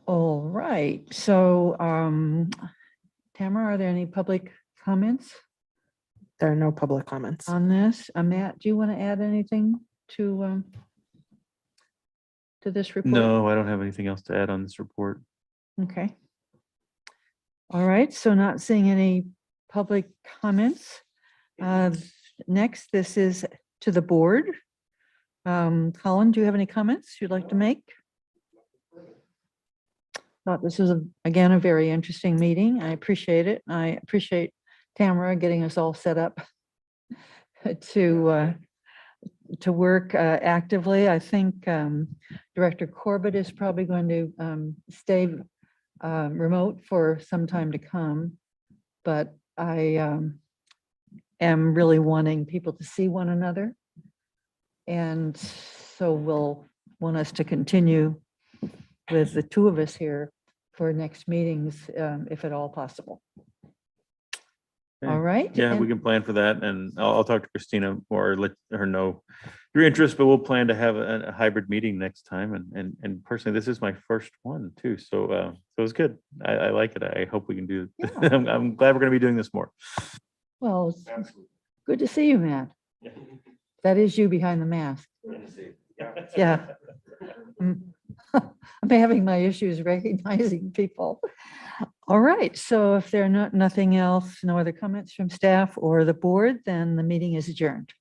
All right. So, Tamara, are there any public comments There are no public comments. on this? Matt, do you want to add anything to this report? No, I don't have anything else to add on this report. Okay. All right. So not seeing any public comments. Next, this is to the board. Colin, do you have any comments you'd like to make? Thought this was again a very interesting meeting. I appreciate it. I appreciate Tamara getting us all set up to work actively. I think Director Corbett is probably going to stay remote for some time to come, but I am really wanting people to see one another. And so we'll want us to continue with the two of us here for next meetings, if at all possible. Okay. All right. Yeah, we and- can plan for that, and I'll talk to Christina or let her know your interest, but we'll plan to have a hybrid meeting next time. And personally, this is my first one too, so it's good. I like it. I hope we can do. Yeah. I'm glad we're going to be doing this more. Well, it's good to see you, Matt. That is you behind the mask. Yeah. I'm having my issues recognizing people. All right, so if there are nothing else, no other comments from staff or the board, then the meeting is adjourned.